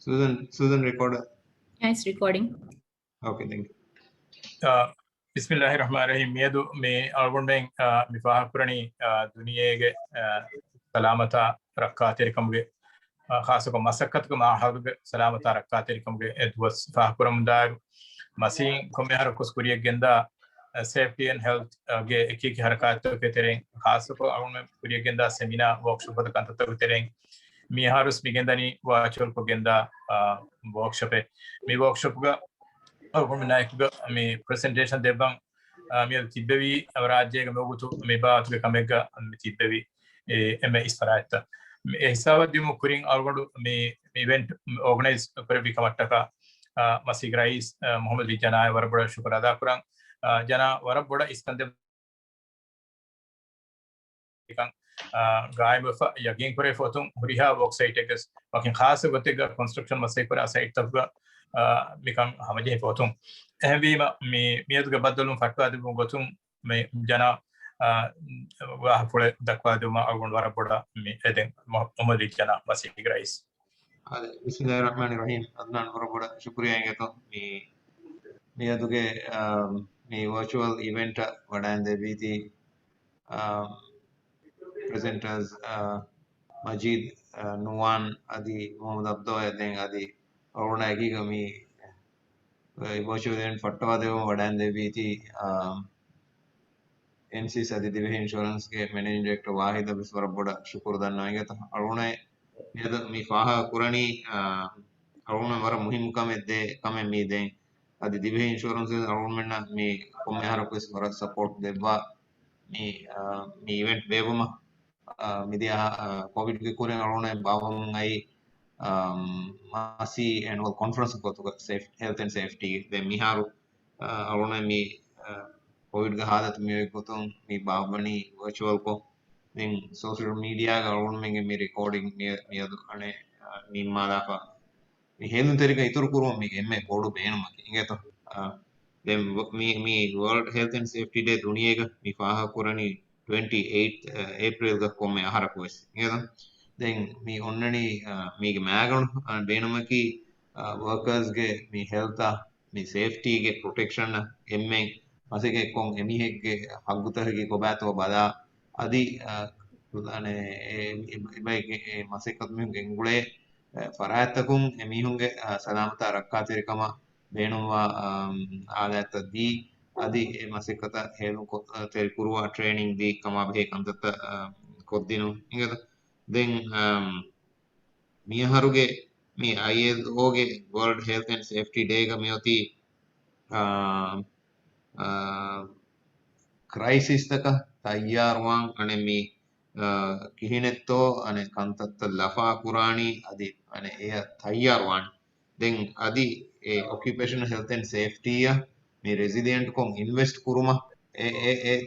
Susan recorder. It's recording. Okay, thank you. Bismillahirrahmanirrahim. Miedu me algonbeng mifaha kurani duniyege salamata rakkaterikamge khasako masakatku mahadge salamata rakkaterikamge edwas fahakuramdar masin komehar kuskuriye genda safety and health ge ekiki harakato ketereng khasako algonbeng kuriye genda seminar workshop kantato ketereng mi harus migendani virtual ko genda workshop mi workshop ga algonbeng mi presentation debang mi tibbevi avraje ga mogutu mi baatu ga kamega mi tibbevi eme isparata hisaba dimu kuring algondu mi event organize karabi kamattaka masigrais Muhammad Vijana warabada shukrada kurang jana warabada iskande gaim yagin kore fotung huriha work site ekes wakin khas gotega construction masai kora site tabga mikam hamaje fotung ehvi mi miyadga badalum fatwa de gotum me jana wa pole dakwa de ma algon warabada mi eden Muhammad Vijana masigrais Bismillahirrahmanirrahim. Adnan warabada shukriya engeto mi aduge mi virtual event vadande viti presenters Majid Nuwan adi Muhammad Abdoy then adi Aruna Agiga mi virtual event fatwa de vadande viti NC Sadi Division Insurance के Managing Director वाहिद बिस्वर बड़ा शुक्र दान नायक था अरुणे मी फाहा कुरानी अरुणे वरा मुहिम कमे मी दे अदि Division Insurance अरुणे ना मी कोमे हर कोई वरा support देवा मी event बेवमा मी दिया COVID के कुरें अरुणे बावम आई मासी annual conference को तो health and safety दे मी हारू अरुणे मी COVID ga hadat mi gotum mi babani virtual ko then social media ga algon menge mi recording mi adu ane mi mala ka mi helun terika ituru kurum mi emme bodu beenuma ingeto then mi world health and safety day duniyega mi faha kurani 28th April ga komme ahara kois ingeto then mi onnani mi ge magon beenuma ki workers ge mi health mi safety ge protection emme masike kon emihegge haggutarge kobato bada adi ane ebayge masikkat mihunge engule farahatakun emihunge salamata rakkatirikama beenumwa alatta di adi masikkata helun ko tel kuruwa training di kama be kantatta koddinu ingada then miharuge mi ILO ge World Health and Safety Day ga mioti crisis taka tayyarwan ane mi kihinetto ane kantatta lafa kurani adi ane eya tayyarwan then adi occupational health and safety ya mi resident kon invest kuruma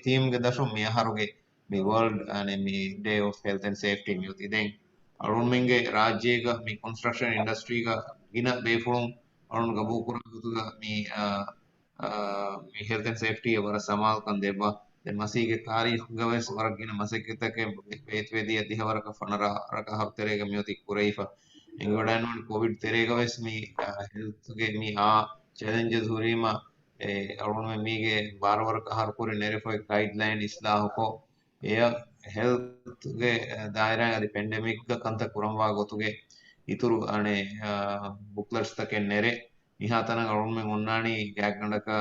team ge dashum mi haruge mi world ane mi day of health and safety mi uti then arun menge rajyega mi construction industry ga gina befulum arun gabu kuranga mi mi health and safety wara samal kan deba then masige tarikh gaves waragina masiketake betwedi adihawaraka fanara raka hafterega mioti kureifa engodan covid terega ves mi health ge mi challenges hurima arun mi ge barwaraka har puri nerify guideline islah ko eya health ge daira adi pandemic ga kanta kuramwa gotuge ituru ane booklets take nere nihatana arun men onnani gagandaka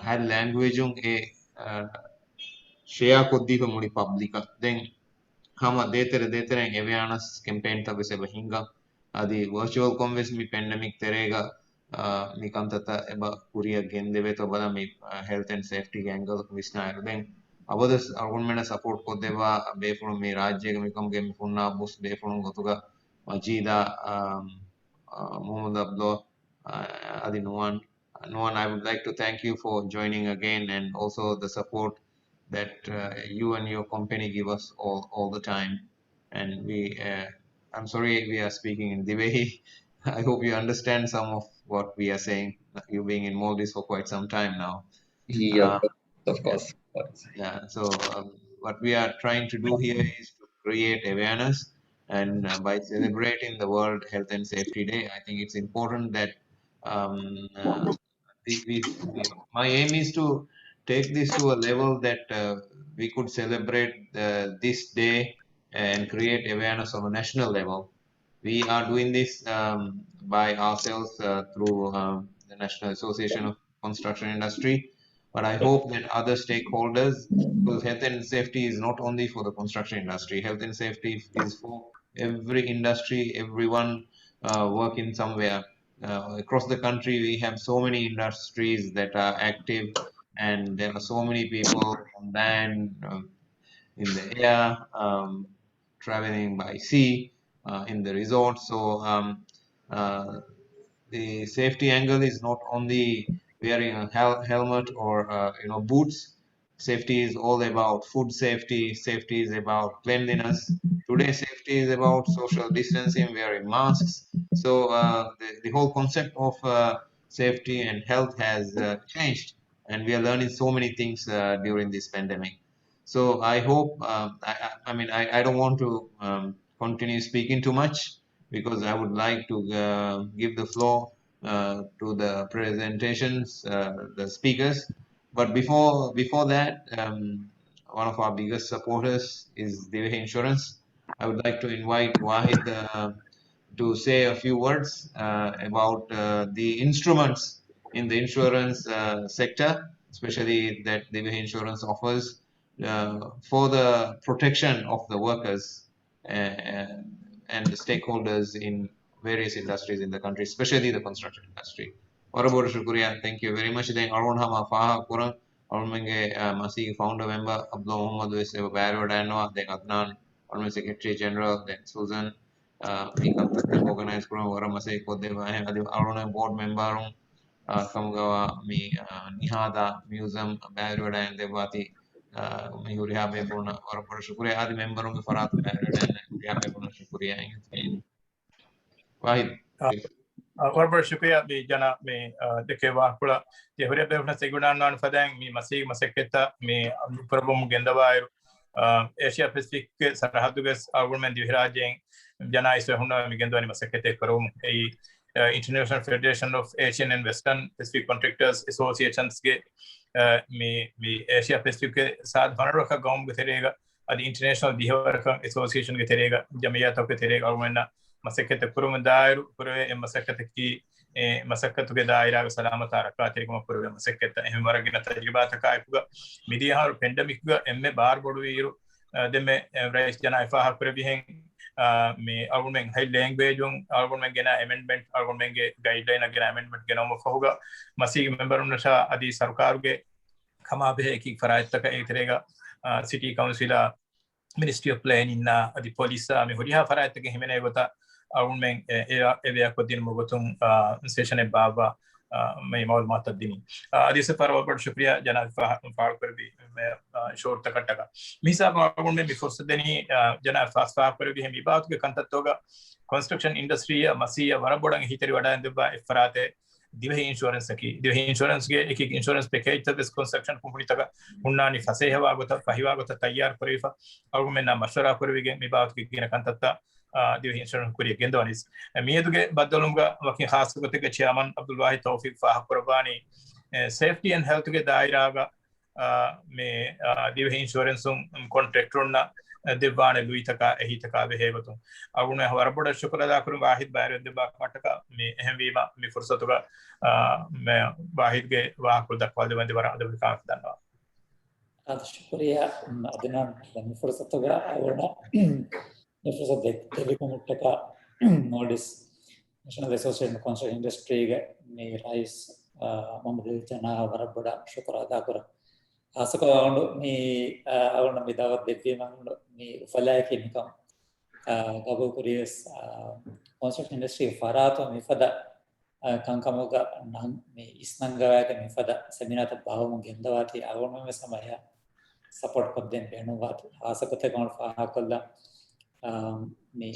had language share koddifa muni publica then hama detere awareness campaign ta bese bahinga adi virtual convers mi pandemic terega mi kantata eba kuriya gendeve to bada mi health and safety angle visna then abodas government support kodeva befulu mi rajyega mi kom gem funna bus befulu gotuga majida Muhammad Abdullah adi Nuwan, I would like to thank you for joining again and also the support that you and your company give us all the time. And I'm sorry we are speaking in Divehi. I hope you understand some of what we are saying. You being in Maldives for quite some time now. Yeah, of course. Yeah. So what we are trying to do here is to create awareness And by celebrating the World Health and Safety Day, I think it's important that um, uh, my aim is to take this to a level that we could celebrate this day and create awareness on a national level. We are doing this by ourselves through the National Association of Construction Industry, but I hope that other stakeholders, because health and safety is not only for the construction industry, health and safety is for every industry, everyone working somewhere. Across the country, we have so many industries that are active, and there are so many people on land, in the air, traveling by sea, in the resort. So uh, the safety angle is not only wearing a helmet or boots. Safety is all about food safety. Safety is about cleanliness. Today, safety is about social distancing, wearing masks. So the whole concept of safety and health has changed, and we are learning so many things during this pandemic. So I hope. I don't want to continue speaking too much, because I would like to give the floor to the presentations, the speakers. But before that, one of our biggest supporters is Divya Insurance. I would like to invite Wahid to say a few words about the instruments in the insurance sector, especially that Divya Insurance offers for the protection of the workers and the stakeholders in various industries in the country, especially the construction industry. Warabur Shukriya, thank you very much. Then Arun Hama Faha Kurang, Arun Menge Masi founder member, Abdul Muhammad Weseva Barrow Danoa, then Adnan, Arun Secretary General, then Susan, Mikam Tatam organized program, Waramase Kodeva, Arun board member, Kamgawa, Mi Nihada Museum, Barrow and Devati. Mihuri habe purna Warabur Shukriya, Adi member of Farat Barrow and Yabe Purna Shukriya. Wahid, please. Warbar Shukriya be Jana me the Keva Kula, the Hurabna Segunan non Fadang, me Masi Maseketa, me Probum Gendavair, Asia Pacific Sarahadugas, our woman Divirajing, Jana Isahuna, Migendo Masekete Karum, a International Federation of Asian and Western Pacific Contractors Associations, me Asia Pacific Sad Honoraka Gom Guterega, the International Diharakam Association Guterega, Jamia Tokaterega, or مسكت كروم داير كروي مسكت كي مسكت كدايرة سلامة تاركات كم كروي مسكت هم مرجنا تجربة كايكوا ميديا هار pandemic إم بار بدويرو دم رئيس جنا إفاها كرويهن مي أرغمن هاي language أرغمن جنا amendment أرغمن guideline جنا amendment جنا مفهوجا مسيح member نشا أدي سركار के खमा भी एक फरायत तक एक तरह city council Ministry of Planning na di polisa mi huriha faraita ke himene gota arunmen area ko din mogotum session e baba mai maul mata dini adi se parwa bad shukriya jana faar kar bi me short taka taka misa arunmen before sedeni jana fast faar kar bi hemi baat ke kantat hoga construction industry masiya warabodang hiteri wada ndeba farate Divya Insurance की Divya Insurance के एक insurance package तक इस construction company तक उन्ना नि फसे है वागो तक पहिवा गो तक तैयार करी फा और मैं ना मशवरा करी भी मैं बात की ना कंतत्ता Divya Insurance करी गेंदो अनिस मैं ये तो के बदलूंगा वकील खास को तक चेयरमैन अब्दुल वाहिद तौफीक फाह कुर्बानी safety and health के दायरा का मैं Divya Insurance contractor ना दिवाने लुई तका यही तका भी है बतूं अब उन्हें हमारा बड़ा शुक्र अदा करूं वाहिद बाहर दिवा काटका मैं अहम बीमा मैं फुर्सत होगा मैं वाहिद के वाह को दखवा दे बंदे बरा दबी काम करना शुक्रिया अदनान मैं फुर्सत होगा आवरना मैं फुर्सत देवी को मुट्टका notice national association construction industry के मैं राइस मोहम्मद जना हमारा बड़ा शुक्र अदा करूं आसको आवंडो मी आवंडो मी दावत देवी मांगो मी फलाय की निकम गबो कुरियस कंस्ट्रक्शन इंडस्ट्री फरातो मी फदा कंकमोगा नंग मी इसनंगवा के मी फदा सेमिनार त बाव मु गेंदवाती आवंडो में समय सपोर्ट कर देन बेनुवात आसको ते कोन फा कल्ला मी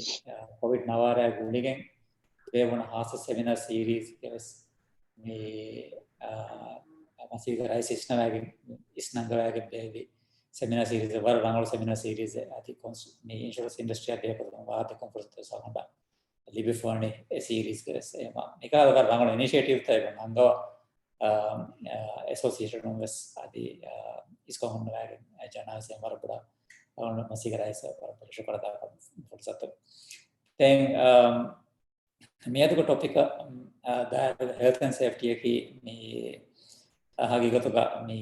कोविड नवारा गुलिगे देवन हास seminar series case me masih guys isnangawagin devi seminar series war rangal seminar series ati me insurance industry ade ko waate conference to sakanda libifone a series kres ema nikala war rangal initiative ta eba ando association was adi iskon wagen jana se marabda on masigara isa parisho karata fursat then miyadu topic da health and safety ki me hagigatuga me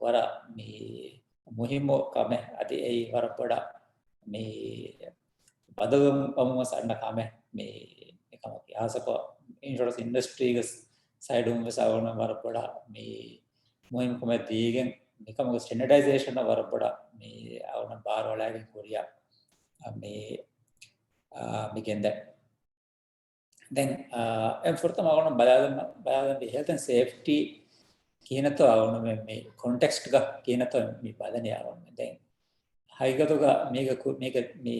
wara me muhimmo kame adi ei warapada me badagam pamumas anna kame me ekama asako insurance industry side savana warapada me muhim kame digen ekama standardization warapada me avana bar walagen korea me begin then and for the magona balagan health and safety kinato avana me context ga kinato me badani avana then haigatuga mega me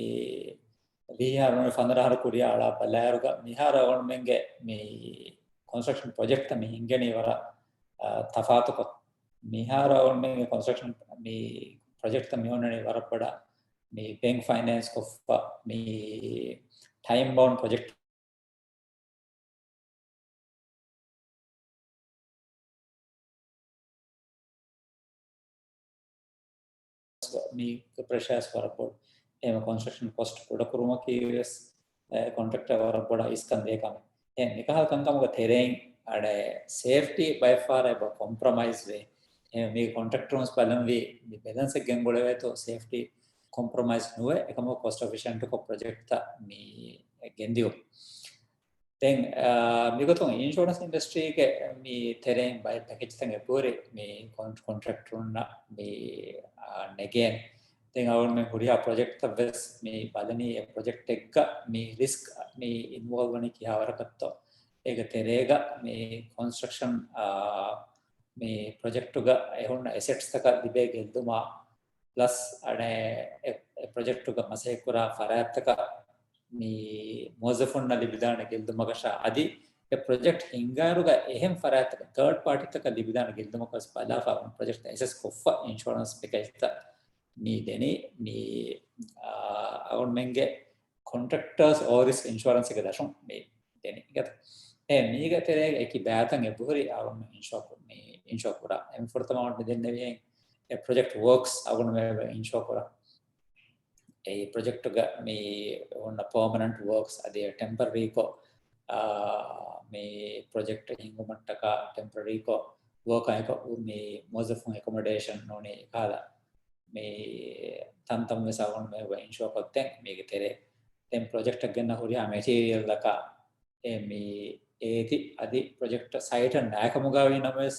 viharone fandarahar kuriya ala balaruga mihara avana menge me construction project me ingeni wara tafatu ko mihara avana menge construction me project me onane warapada me bank finance ko me time bound project me pressures warapada ema construction cost koda kuruma kis contractor warapada iskande kam nikah kankamuga terrain ade safety by far eba compromise way me contractor ons palam we balance gen golave to safety compromise nuwe ekamo cost efficient ko project ta me gendiu then migoton insurance industry ke me terrain by package thang pore me contractor na me again then our me kuriya project ta ves me balani project ekka me risk me involve ani kiya warakatto ega terega me construction me project ga ehonna assets taka dibe gelduma plus ane project ga masekura farataka me mozafonna libidana geldumagasa adi e project hingaruga ehem farataka third party taka libidana geldumakas balafa project ss koffa insurance package ta me deni me avon menge contractors or risk insurance එක දශම් මේ දෙන එක. මේක තරේ එක බෑතන් එපුරි අවම insure කරා. එම් ෆොර්තම අවුන්ට් දෙන්නේ මේ project works අවුන මේ insure කරා. ඒ project එක මේ on permanent works අධේ temporary ko මේ project hingumattaka temporary ko work ayක මේ මොසෆුන් accommodation නොනේ කාලා මේ තන්තම් වෙසවුන් මේ insure කරතෙන් මේක තරේ then project again horiya material laka me eti adi project site nakamuga winames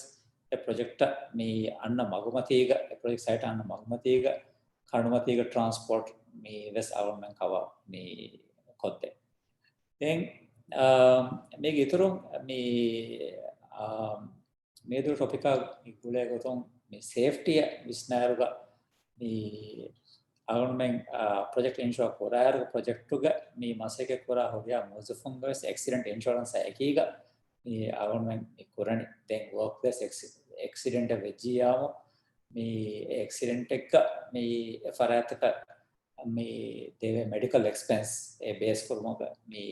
e project me anna magumatiga e project site anna magumatiga kanumatiga transport me wes government cover me kotte then me giturum me do topic ikule goton me safety visnaruga me government project insure koraar project tuga me maseke kora horiya mozufungos accident insurance akiga me government korani then workplace accident vejiyamo me accident ekka me farataka me deve medical expense e base korumoga me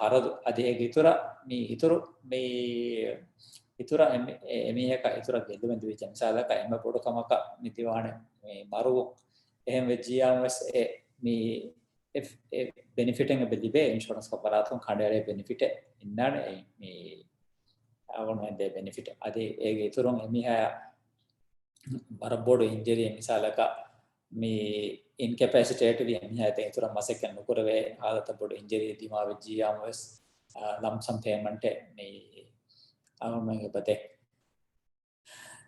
haradu ade gitura me ituru me itura emiheka itura gedumen duwe jamsalaka emma podu kamaka nitiwane me maru එහෙම වෙච්චියාම මේ benefiting බෙදිබේ insurance කපරාතුන් කණ්ඩායමේ benefit ඉන්නානේ මේ අවුන්ගේ benefit අද ඒගේ ඉතුරුන් එමිහා බරබෝඩ injury මිසාලක මේ incapacitated එමිහා තේ ඉතුරු මාසෙක නුකරවේ ආලත බෝඩ injury දිමා වෙච්චියාම lump sum payment මේ අවුන්ගේ බතේ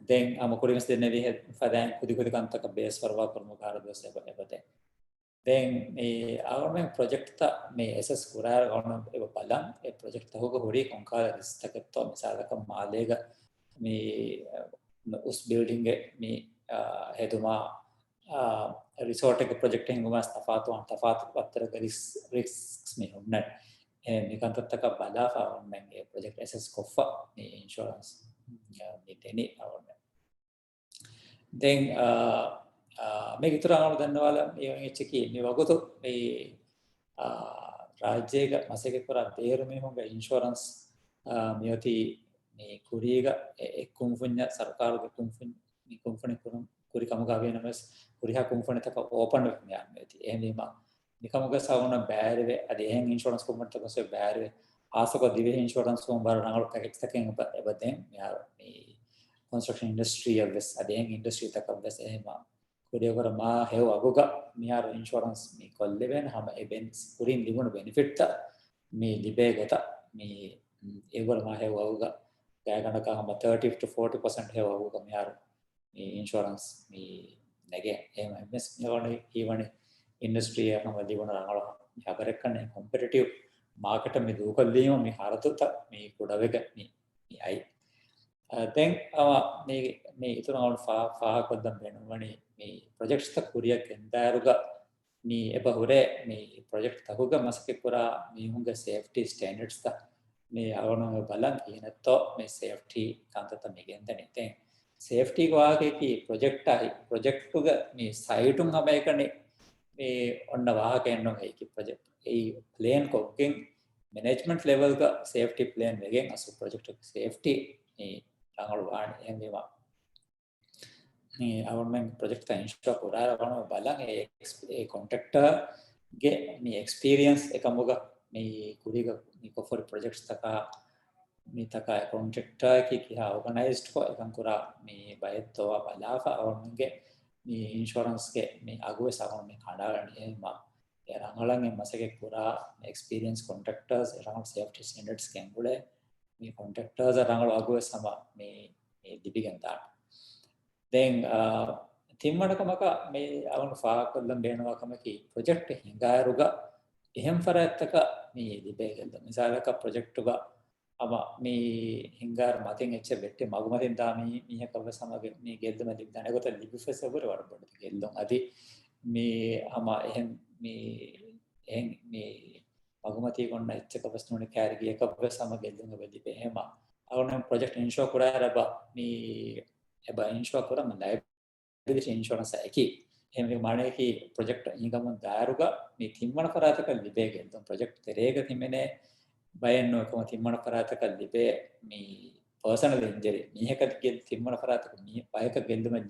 then amakurimas denne vi fadan kudi kantaka base farwa karmu garados ebate then me government project ta me ss kurar government eba balan e project ta hoga hori konkala ristaketto misalaka malega me us building me heduma resort ek project hinguma tafatu patra risks me hunna me kantaka bala fa me project ss koffa me insurance me teni then මේක විතර අහන්න දන්නවල මේ එච්චකී මේ වගොතු මේ රාජ්‍යයක මසක කරා තේරුමේ හොඟ insurance මියති මේ කුරීග එක්කුම්ෆුඤ්ඤ සරකාරුගේ කුම්ෆුණි කුරි කමුගාවේ නමස් කුරිහා කුම්ෆුණි තක open වෙන්නේ මේති එහෙම නිකමුග සවුන බෑරවේ අද එහෙන් ඉන්ෂුරන්ස් කුම්මට තකසේ බෑරවේ ආසක දිවේ ඉන්ෂුරන්ස් කුම් බර නඟල පැකේජ් තකෙන් එබදෙන් මෙහා මේ construction industry of this adeng industry takabes ehma kuriya ma hew aguga mihar insurance me kolleven hama events kurin libun benefit ta me libegata me evara ma hew aguga gayana ka hama 30 to 40% hew aguga mihar me insurance me nege ehma mes nevani even industry hama libun rangala habarekane competitive market me dukalima me haratuta me kudavega me ai then මේ ඉතුරුනවල් ෆාහ කොද්දම් වෙනවනේ මේ projects ත කුරියක් එන්දාරුග මේ එපහුරේ මේ project තකුග මස්කේ පුරා මේ හුඟ safety standards ත මේ අවනම බලන් කියනතෝ මේ සේෆ්ටි කාන්තත මෙගෙන්දනේ තෙන් සේෆ්ටි වාගේ කි ප්‍රොජෙක්ට් උග මේ සයිටුන් හැබැයිකනේ මේ ඔන්න වාහකෙන් නෝ ඒකි ප්‍රොජෙක්ට් ඒ ප්ලේන් කොක්ගෙන් මැනේජ්මන්ට් ලෙවල් ක සේෆ්ටි ප්ලේන් වෙගෙන් අසු ප්‍රොජෙක්ට් සේෆ්ටි මේ Tanggal wan yang lima. Ni awal main project ta insta pura awal balang contractor ge ni experience ekamuga ni kuriga ni ko for projects taka ni taka contractor ki kiha organized ko ekam kura ni bayetto balafa awal nge ni insurance ke ni aguwe sagon ni khada ni ma rangalang masake pura experience contractors around safety standards kengule මේ කොන්ට්‍රැක්ටර්ස් අරංගල අගුව සම මේ දිපිගෙන්තා then තිම්මඩකමක මේ අවුන් ෆාකල්ලම් බේනවකමකි project හිඟාරුග එහෙම් ෆරත්තක මේ දිපේගෙන්ද මිසාලක project උග අම මේ හිඟාර මතින් එච්ච බෙට්ටේ මගුමතින් දාමි මිහකව සමග මේ ගෙල්දම දික් දනගත ලිබිෆෙසවර වරබඩ ගෙල්ලොන් අදි මේ අම එහෙම් මේ Agumati konna iccha kapasnone carry ekapwe sama geldunga bedipe hema awon project insure kura raba ni eba insure kura man liability insurance aki hemme mane ki project ingam daruga ni timmana parataka libe geldun project terega timene bayenno ekama timmana parataka libe ni personal injury miheka gel timmana parataka mi bayaka gelduma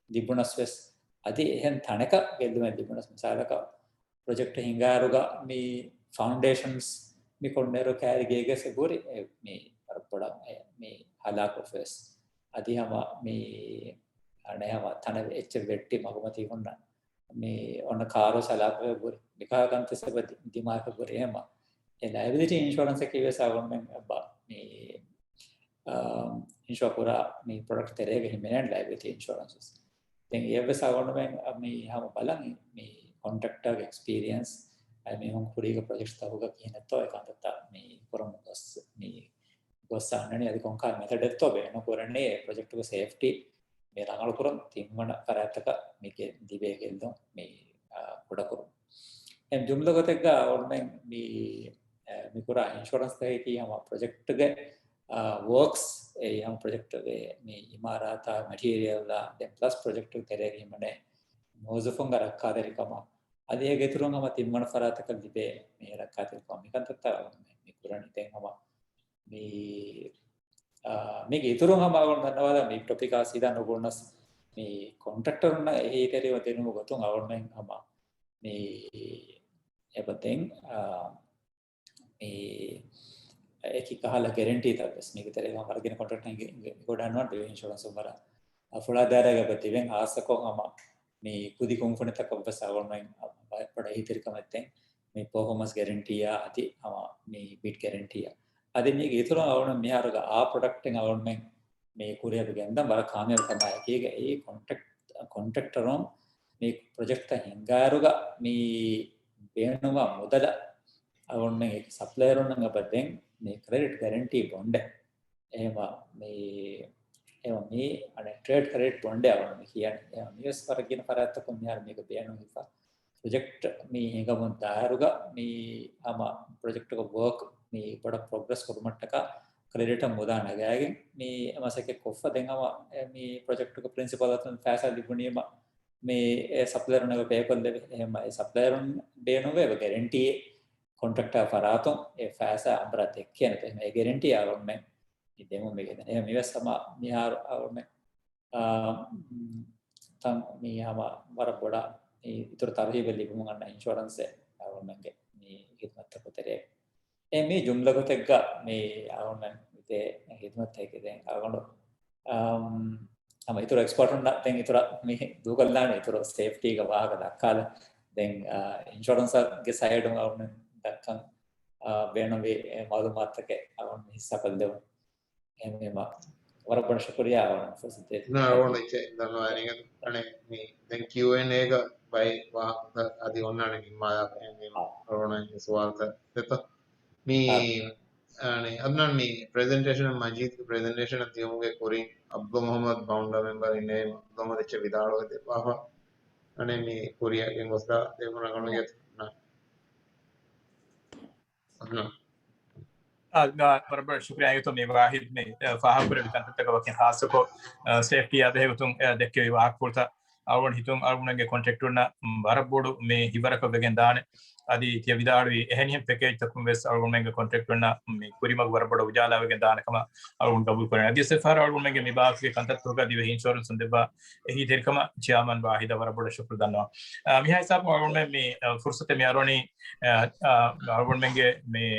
dibunas wes adi ehen thanaka gelduma dibunas misalaka project hingaruga mi foundations mi konnero carry gege seguri mi parpoda mi halak office adi hama mi ane hama thana etche vetti magumati konna mi onna karo salak guri dika kante sebe dimaka guri hema e liability insurance ke wesa government ba mi insure pura mi product terege himenen liability insurances then yevesa government mi hama balang mi contractor experience I mean, hong kuriga projects tahuga kihinatto ekantata me koramugas me gossannani adi konka method etto beno korane project ku safety me rangalu kuram timmana parataka meke dibegeldo me kodakuru em jumla gotegga online me kura insurance tahe ki hama project ge works hama project ge me imarata material la then plus project terege mane mozufunga rakkaderikama අධිය ගෙතුරුන්ගම තිම්මන ෆරාතක දිබේ මේ රක්කාතිල් කොමිකන්තත මේ කුරණි තෙන් හම මේ ගෙතුරුන්ගම අවුන් දන්නවද මේ topic ආසීදා නොගොන්නස් මේ කොන්ට්‍රැක්ටර් උන ඒ තේරිව දෙනුම ගතුන් අවුන් මෙන් හම මේ එබතෙන් මේ ඒකි කහලා ගැරන්ටි තබස් මේක තේරෙම වර්ගින කොන්ට්‍රැක්ට් එක ගොඩනවන්න බේ ඉන්ෂුරන්ස් උඹර අෆුලා දාරග බතිවෙන් ආසකෝ හම මේ කුදි කොන්ෆරන්ස් එකක් අවසාවන්න pada hitirikamatten me performance guarantee ya ati ama me bid guarantee ya adi me ithura avana me araga a product en avana me kuriya begenda bara kamya tamai ekega e contractor on me project ta hingaruga me beenuwa mudala avana me supplier on nga badden me credit guarantee bond ehma me ane trade credit bond avana me kiyanne news paragina paratta kon yar meka beenu hifa project me hingam daruga me ama project ko work me bada progress korumattaka කලෙරට මුදාන ගෑගෙන් මේ මසක කොෆ දෙඟම මේ project එක principal අතන ෆෑසල් ලිබුණියම මේ සප්ලයර්නක පේ කොල්ල එහෙම සප්ලයරුන් බේනුවේ guarantee කොන්ට්‍රැක්ටර් ෆරාතොන් ඒ ෆෑස අම්බරත් එක්කන මේ guarantee ආවම ඉදෙමු මේකද එහෙම මිවස්සම මිහාර ආවම තම් මියාම වර බොඩා ඉතුරු තරහිබ ලිබුම ගන්න ඉන්ෂුරන්ස් ආවමගේ මේ හිතමත් කොතරේ මේ ජුම්ලගතෙක්ග මේ ආවම ඉතේ හිතමත් එකදෙන් ආවොන ඉතුරු එක්ස්පෝර්ට් දැන් ඉතුරු මේ දුකල්ලාන ඉතුරු සේෆ්ටි එක වාහක දක්කාල දැන් ඉන්ෂුරන්ස් ගේ සයිඩ් එක ආවම දක්කන් බේනවේ මාළුමාත්ක ආවම හිස්සකල් දෙව එමෙම වරබණ ශුක්‍රියා ආවම ෆසිතේ ඕන ඉතින් දන්නවා නේද අනේ මේ දැන් Q&A එක බයි වාහක අදි ඔන්නානේ නිම්මාය මේ ඕන සවාල්ත දෙත මේ අනේ අදnan මේ presentation මජීද් presentation තියමුගේ කොරින් අබ්දුල් මොහමද් බවුන්ඩර් member ඉන්නේ මොහමද් එච්ච විදාලෝ දෙපාව අනේ මේ කොරියාගෙන් ගොස්දා දෙමුණ ගන්න යත් අදnan बराबर शुक्रिया तो मैं वाहिद में फाहपुर विकंत तक वके खास को सेफ्टी आदे तुम देखे विवाह पुरता आवण हितुम आवणगे कॉन्ट्रैक्टर ना बराबर में हिबरक वेगेंदाने आदि ते विदाडवी एहनियम पैकेज तक वेस आवणगे कॉन्ट्रैक्टर ना में कुरिमग बराबर उजाला वेगेंदाने कमा आवण कबूल करे आदि सफर आवणगे विभाग के कंतत होगा दिवे इंश्योरेंस संदेबा एही देरकमा चेयरमैन वाहिद बराबर शुक्र दन्नो मिहा हिसाब आवण में फुर्सत में आरोनी आवणगे में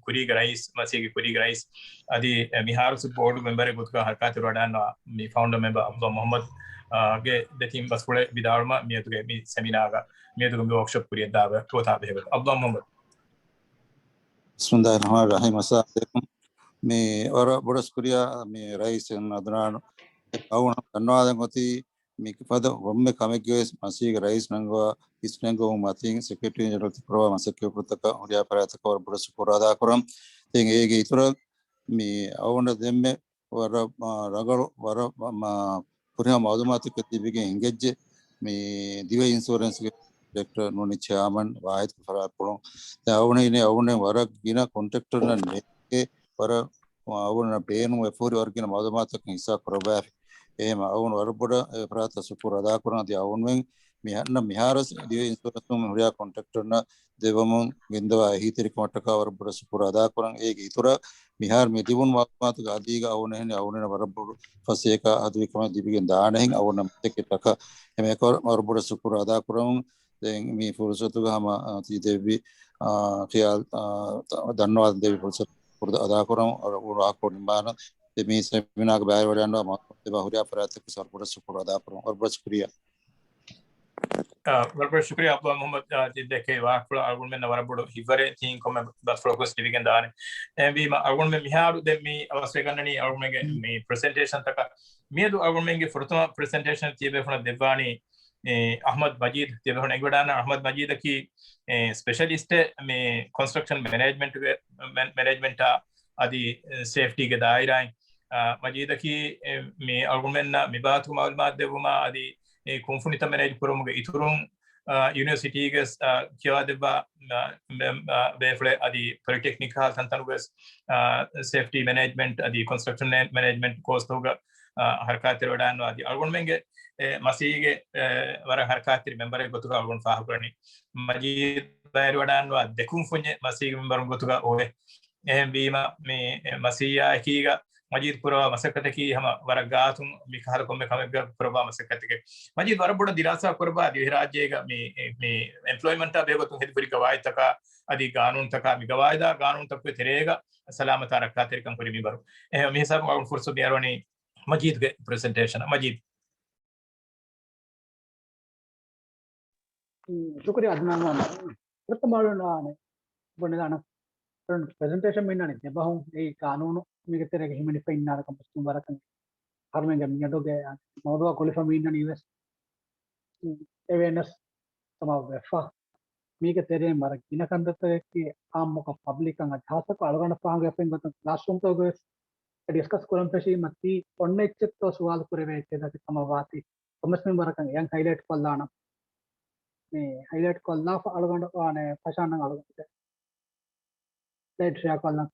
कुरी रईस मसीह कुरी रईस आदि मिहार से बोर्ड मेंबर गुतका हरकत रोडान मी फाउंडर मेंबर अब्दुल मोहम्मद गे द टीम बस पुळे विदारमा मियतुगे मी सेमिनार गा मियतुगे वर्कशॉप कुरी दाव तोता बेब अब्दुल मोहम्मद बिस्मिल्लाहिर्रहमानिर्रहीम अस्सलाम वालेकुम मी और बड़स कुरिया मी रईस अदनान अवण धन्यवाद गोती मी पद ಒಮ್ಮೆ ಕಮೆಗ್ಯೂಸ್ ಮಸೀಗ ರೈಸ್ ನಂಗ ಇಸ್ನೆಂಗೋ ಮತಿಂಗ್ ಸೆಕ್ರೆಟರಿ ಜನರಲ್ ಪ್ರವಾ ಮಸಕ್ಕೆ ಪುಸ್ತಕ ಹುರಿಯಾ ಪರಾತಕ ವರ ಬುಡಸ ಪುರಾದ ಕುರಂ ತೆಂಗೆ ಏಗೆ ಇತರ ಮಿ ಅವನ ದೆಮ್ಮೆ ವರ ರಗಳು ವರ ಪುರಿಯ ಮಾಲೂಮಾತು ಕತಿಬಿಗೆ ಎಂಗೆಜ್ ಮಿ ದಿವೆ ಇನ್ಶೂರೆನ್ಸ್ ಗೆ ಡಾಕ್ಟರ್ ನೋನಿ ಚಾಮನ್ ವಾಹಿದ್ ಫರಾ ಪುಳಂ ಅವನೇ ವರ ಗಿನ ಕಾಂಟ್ರಾಕ್ಟರ್ ನೆ ವರ ಅವನ ಬೇನು ಎಫೋರಿ ವರ್ಗಿನ ಮಾಲೂಮಾತು ಹಿಸಾ ಪ್ರಬಾ එහෙම අවුන් වරබොඩ ප්‍රාත සුපුර අදා කරන දී අවුන්ෙන් මිහන්න මිහාරස් දී ඉන්ස්පෙක්ටර් තුම හුරියා කොන්ට්‍රැක්ටර්න දෙවමුන් ගෙන්දවා හිතිරි කොටක වරබොඩ සුපුර අදා කරන් ඒගේ ඉතුර මිහාර මෙදිවුන් වාත්මාතු ගාදීග අවුනෙන් අවුනෙන වරබොඩ ෆසේක අදුවිකම දිබිගෙන් දානෙන් අවුන මෙතෙකටක එමෙක වරබොඩ සුපුර අදා කරන් දැන් මේ ෆුර්සතු ගම ති දෙවි ඛියාල් ධන්‍යවාද දෙවි ෆුර්සත් පුරද අදා කරන් උර ආකෝ නිමාන මේ सेमिनार बाहर वडानो माते बाहुरिया परात के सरपुर सुपुर अदा करो और बड़ा शुक्रिया बराबर शुक्रिया अब्दुल मोहम्मद जी देखे वाह पुला अगुन में नवरा बड़ो हिवरे थीं को मैं बस फोकस डिवीगन दाने एमबी अगुन में मिहारु दे मी अवश्य करनी अगुन में मी प्रेजेंटेशन तक मी दो अगुन में फुर्तमा प्रेजेंटेशन तीबे फुना देवानी अहमद मजीद तीबे फुना एकबडाना अहमद मजीद की स्पेशलिस्ट में कंस्ट्रक्शन मैनेजमेंट आदि सेफ्टी के दायरा मजीद की में आर्गुमेंट ना मिबातु मालूमात देवुमा आदि कुंफुनित मैनेज पुरमुगे इथुरुं यूनिवर्सिटी के क्या देवा बेफले आदि पॉलिटेक्निक हाल संतनुगस सेफ्टी मैनेजमेंट आदि कंस्ट्रक्शन मैनेजमेंट कोर्स होगा हरकत रोडान आदि आर्गुमेंट मसीगे वर हरकत मेंबर गोतुगा आर्गुन फाहपुरनी मजीद रोडान देखुं फुन्ये मसीगे मेंबर गोतुगा ओए बीमा में मसीहा कीगा मजीद पुरवा मसकत की हम वरगातुम मिखार को में खमेगा पुरवा मसकत के मजीद वरबुड दिरासा पुरवा दिहराजेगा में एम्प्लॉयमेंट बेगो तुम हित पुरी गवाय तका आदि कानून तका मि गवायदा कानून तक पे तेरेगा सलामत रखा तेरे कम पुरी मिबर मी सब माउंट फुर्सत यारोनी मजीद के प्रेजेंटेशन मजीद शुक्रिया अदनान मामा प्रथमालुनाने बनेदाना प्रेजेंटेशन में नाने जब हम ये कानून में कितने रहे ह्यूमनिफाइड नार कंपनी बारा kan harmen gam nyado ge mawdua qualify min na us awareness sama fa mi ke tere mar gina kandata ki am mo public ang adhasa ko algana pang gapen got classroom to ge discuss kolam peshi mati onne chit to sawal kureve ke da samawati commission bara kan yang highlight kollana me highlight kolla fa algana ane fasana algana slide share kollana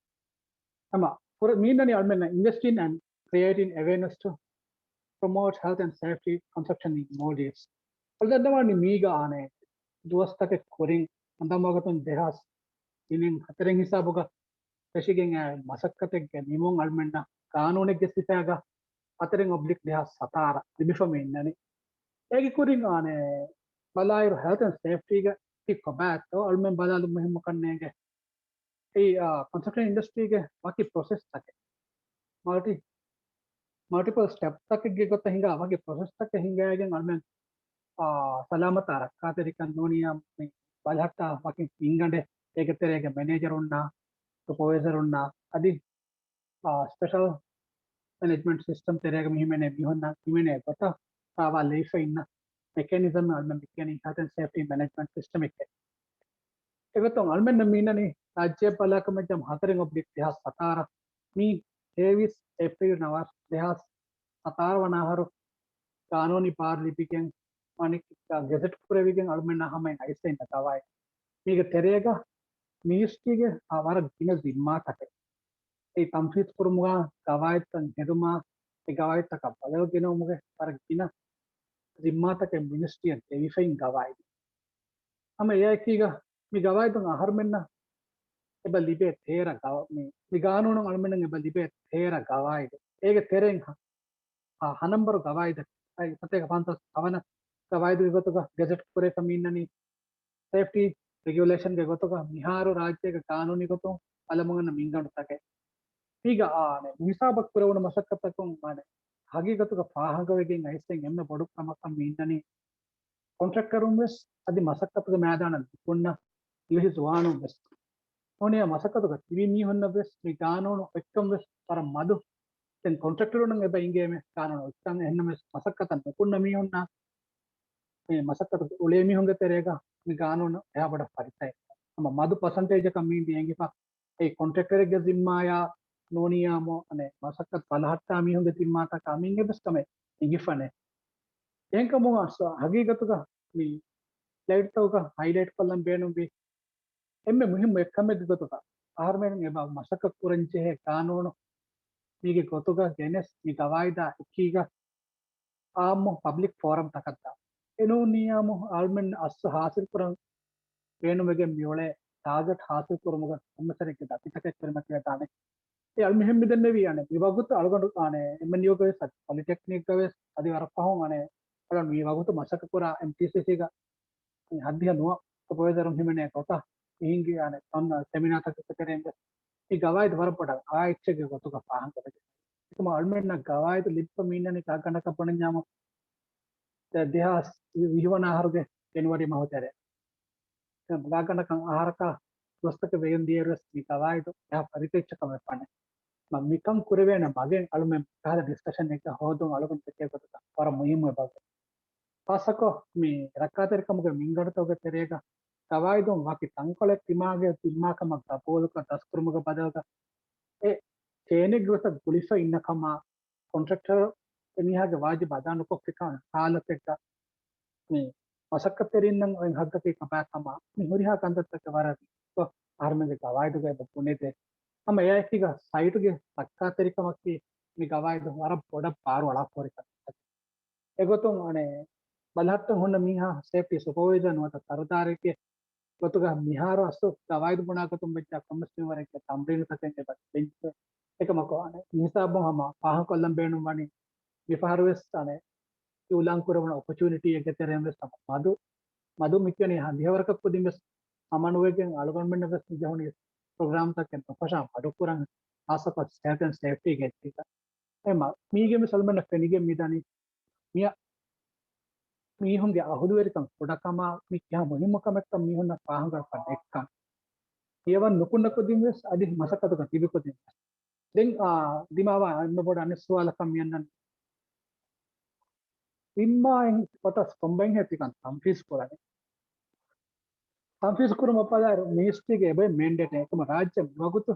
sama for mean almen investing and creating awareness to promote health and safety construction in Maldives. Although miga ane duwastake koring andamagatun dehas inin hatering hisabuga peshigen masakkategge nimon almenna kanunegge sifaga hatering oblik dehas satara libifame innani egi koring ane balayru health and safety ga tikkobat to almen balalu muhimma kannege ei construction industry ge baki process take multiple steps take ge gotta hinga wage process take hinga gen almen salamata rakkaterikan noniya me balhatta wake ingande egeterege manager unna supervisor unna adi special management system terege mihimene mihonna mihimene gotta tawa leifa inna mechanism almen mechanic health and safety management system ikke egoton almen minani rajya palakam jam hataring oblik dehas satara mi 23 April nawas dehas satara wanaharu kanoni parlipiken manik gazette kurevigen almenna hama aisen tawai mege terega ministry awara gina zimma take ei tamfit kurumuga gawait tan heduma e gawait taka balaw gina umuge par gina zimma take ministry and verifying gawai hama yakiga mi gawait tan aharmenna eba libe thera gaw mi ganunu almenna eba libe thera gawai ege tereng hanambaru gawai ai pateka pantas avana gawai gotoga gazette kure kaminnani safety regulation ge gotoga miharu rajya ge kanuni goto alamungana minganu take higa aane hisabak purawuna masakkatakun mane hagi gotoga pahagawegen aisen emme bodu kamakam minnani contractor ves adi masakkatuga madana kunna ihi zuwanu ves onia masakkatuga tivi mi honna ves mi ganonu ekkam ves para madu then contractor unang eba ingeme kanonu ikkam enna ves masakkatan kunna mi honna me masakkatu ule mi honge terega mi ganonu eha bada paritay ama madu percentage ka mi diengipa ei contractor ge zimmaya noniyamo ane masakkat palahatta mi honge timmata ka mi ngebes kame ingifane enkamu asa hagigatuga mi slide tawga highlight kollam beenum bi emme muhim ekkame digatuga aharmen eba masakkat kuranche he kanonu mige gotuga genes mi gawaida ikiga aamo public forum takadda eno niyamo almen as hasil kuran beenumege miole target hasil kurumuga ammasareke dapitake kermakya tane e almehem midenne wi ane vivagut algondu ane emniyo ge sat polytechnic ge adi warapahon ane alan vivagut masaka pura mtcc ga haddiya no supervisor himene kota inge ane ton seminar tak terenge e gawaid warapata aiche ge gotuga pahan kade ikuma almen na gawaid lippa minane ka ganda kapane nyama dehas vihwana haruge january mahotere gagana kan aharaka dostaka vegan dieres mi gawaid ya paritechka me pane mikam kurevena magen alumen kada discussion එක හොදුන් අලුකම් තේකකට පර මුහිම බග පාසකෝ mi rakkaterikamuge mingadatoge terega tawaidon waki tankole timage timmakama tapoluka taskurumuga badaga e chene gota gulisa innakama contractor emihage waji badanu kokka halatekka mi masakkaterinnen en haggati kapakama mi huriha kandattaka waradi so armege tawaiduge bunete ama yakiga site ge rakkaterikamaki mi gawaidu wara poda paru ala korika egoton ane balhatta honna miha safety supervisor nota sardarike gotuga miharu asu gawaidu bunakatum becca commission wareke tambrinu takenge bench ekamako ane hisabon hama paha kollam beenum wani mifaru westane ulang kurawna opportunity egeterem wes madu mikani handiwarka kudimes amanuwegen algonmen wes jahuni program taken pasha adu kurang asapa health and safety getika ema mige me salman fenige midani miya mihunge ahuduwerikam podakama mi kya muhimmakam ekka mihunna pahanga padekka yewan nukunna kodinges adi masakatu ka tibi kodin den dimawa anna boda aniswala kam yannan imma en patas combine hetikan tamfis korane tamfis kurum apadar ministry ge ebe mandate ekama rajya magutu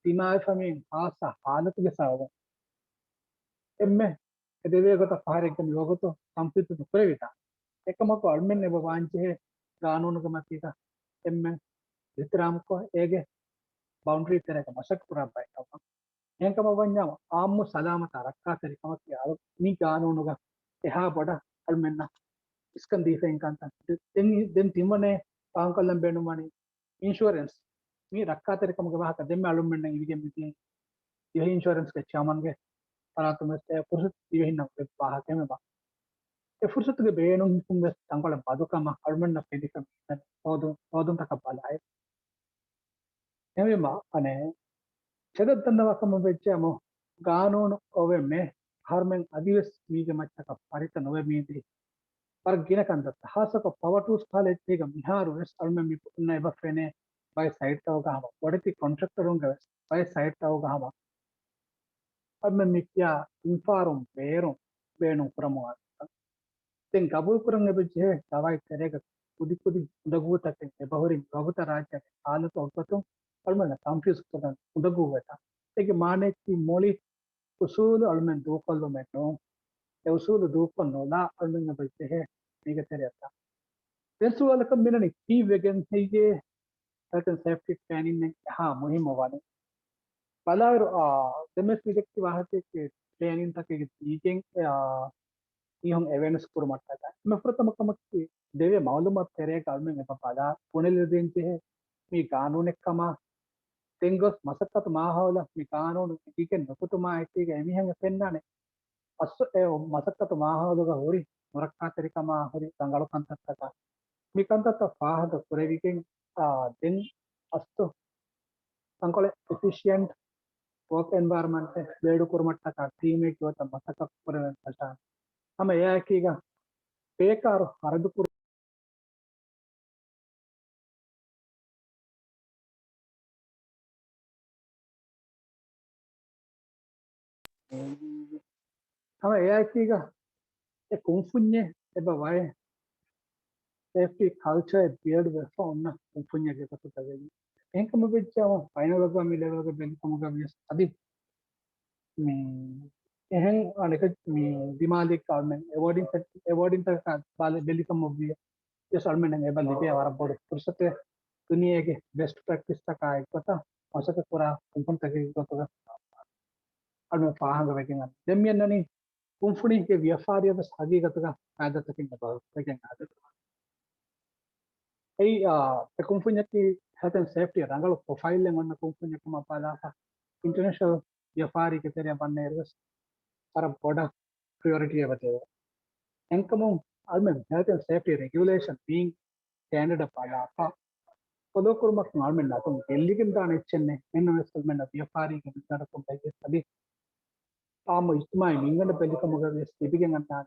dimawa famin asa halatu ge sawa emme එදේවේගත පහරෙක්ම යෝගතු සම්පිත දුප්‍රවිතා එකමක අල්මෙන් එබ වාංචේ ගානෝනක මතික එම්ම විතරාමක ඒගේ boundary තරක මසක් පුරා බයි එංකම වඤ්ඤාම ආම්මු සලාමත රක්කාතරි කමක් යාල මී ගානෝනුග එහා බඩ අල්මෙන්න ඉස්කන් දීෆෙන් කන්තන් දෙන් තිමනේ පාංකල්ලම් බෙනුමනි insurance මී රක්කාතරි කමක වහක දෙම්ම අලුම්මෙන්න ඉවිගෙන් මිතින් ඉහ insurance ක චාමන්ගේ පරාතුමස්තය පුරුසුත් ඉවෙහින්න පාහකෙම බා ඒ පුරුසුත්ගේ බේනුම් කුංග තංකොල බදුකම අල්මෙන්න පෙදිකම හෝදුන් තක බලයි එමෙම අනේ చెదద్దన్నవకම వెచ్చాము గానోను ఓవెమ్మె హర్మెన్ అదివెస్ మీగ మచ్చక పరిత నొవె మీది పర్ గినకంద హాసక పవటూస్ కాలేజ్ తీగ మిహారు వెస్ అల్మె మీ ఉన్న ఎబఫెనే బై సైట్ తావు గామ వడతి కాంట్రాక్టర్ ఉంగ వెస్ బై సైట్ తావు గామ అల్మె మిక్యా ఇన్ఫారం బేరం బేను ప్రమో తెన్ కబూల్ కురంగ బెజే దవాయి తెరేగ కుది కుది ఉండగూతకి ఎబహురి గబుత రాజ్య ఆలుతో ఒక్కతం අල්මන කම්ෆියුස් කරන උදගුවට ඒක මානෙච්චි මොලි උසූල අල්මෙන් දෝකල්ලු මෙන්නෝ ඒ උසූල දෝකන්නෝලා අල්මෙන් බෙච්චේ මේක තෙරයත්ත දෙසුවලක මිනනි කී වෙගෙන් හේගේ certain safety training ने हाँ मुहिम वाले पलार देमेस विदेक्ति वाहते के ट्रेनिंग तक के टीचिंग ये हम अवेयरनेस पूरा मट्टा था मैं प्रथम कमक देवे मालूमात तेरे काल में मैं पादा पुणे ले दिन से है मी कानून कमा तेंगस मसक्कत माहौल मी कानून के नकुतुमा ऐसे के एमी हम पेन्नाने अस मसक्कत माहौल का होरी मुरक्का तरीका होरी संगालो कंतत्ता मी कंतत्ता फाहद कुरेविकें दिन अस्तु संकोले एफिशिएंट वर्क एनवायरनमेंट बेडु कुरमट्टा का टीम एक जो मसक्कत कुरे पता हम ये है कि बेकार हरदु हम ये है कि e confugne e bavai safety culture beard we fauna confugne ke katu tageli enkam bechama final ga mi level ga ben kamuga mi adi me ehen anek me dimalik almen awarding ta bale belly kam obvi yes almen ne bal lipe awara bod fursate duniya ke best practice ta ka ekata asaka pura confun tageli gotoga almen pahanga wekin demyen nani कुंफुनी के व्यापारी बस आगे का तक आदत तक नहीं बात लेकिन आदत ये कुंफुनी की हेल्थ एंड सेफ्टी रंगल प्रोफाइल ले मन कुंफुनी को मापाला था इंटरनेशनल व्यापारी के तेरे बनने बस पर बड़ा प्रायोरिटी है बताओ इनकम अलमें health and safety regulation being standard पाला था तो लोग कुछ मत मालूम ना तुम दिल्ली के अंदर चेन्नई इन्वेस्टमेंट व्यापारी के अंदर तुम देखे सभी आम इस्तेमाल निंगल पेली का मगर स्थिति अंता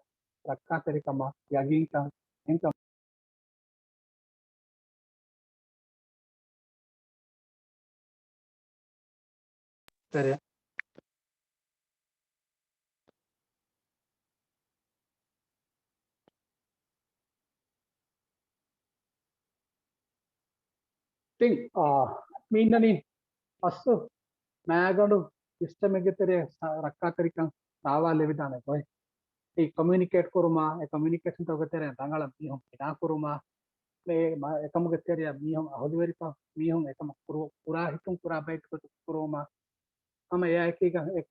रखा तेरे कमा यागिंग का इनका तेरे थिंग मीननी असो मैगडू सिस्टम के तेरे रखा तेरे का सावा ले विधान है कोई एक कम्युनिकेट करूँगा एक कम्युनिकेशन तो कहते हैं रंगाला मी हम बिना करूँगा मैं एकम कहते हैं मी हम अहोदवेरी का मी हम एकम पूरा हितुं पूरा बैठ कर करूँगा हम ये है कि एक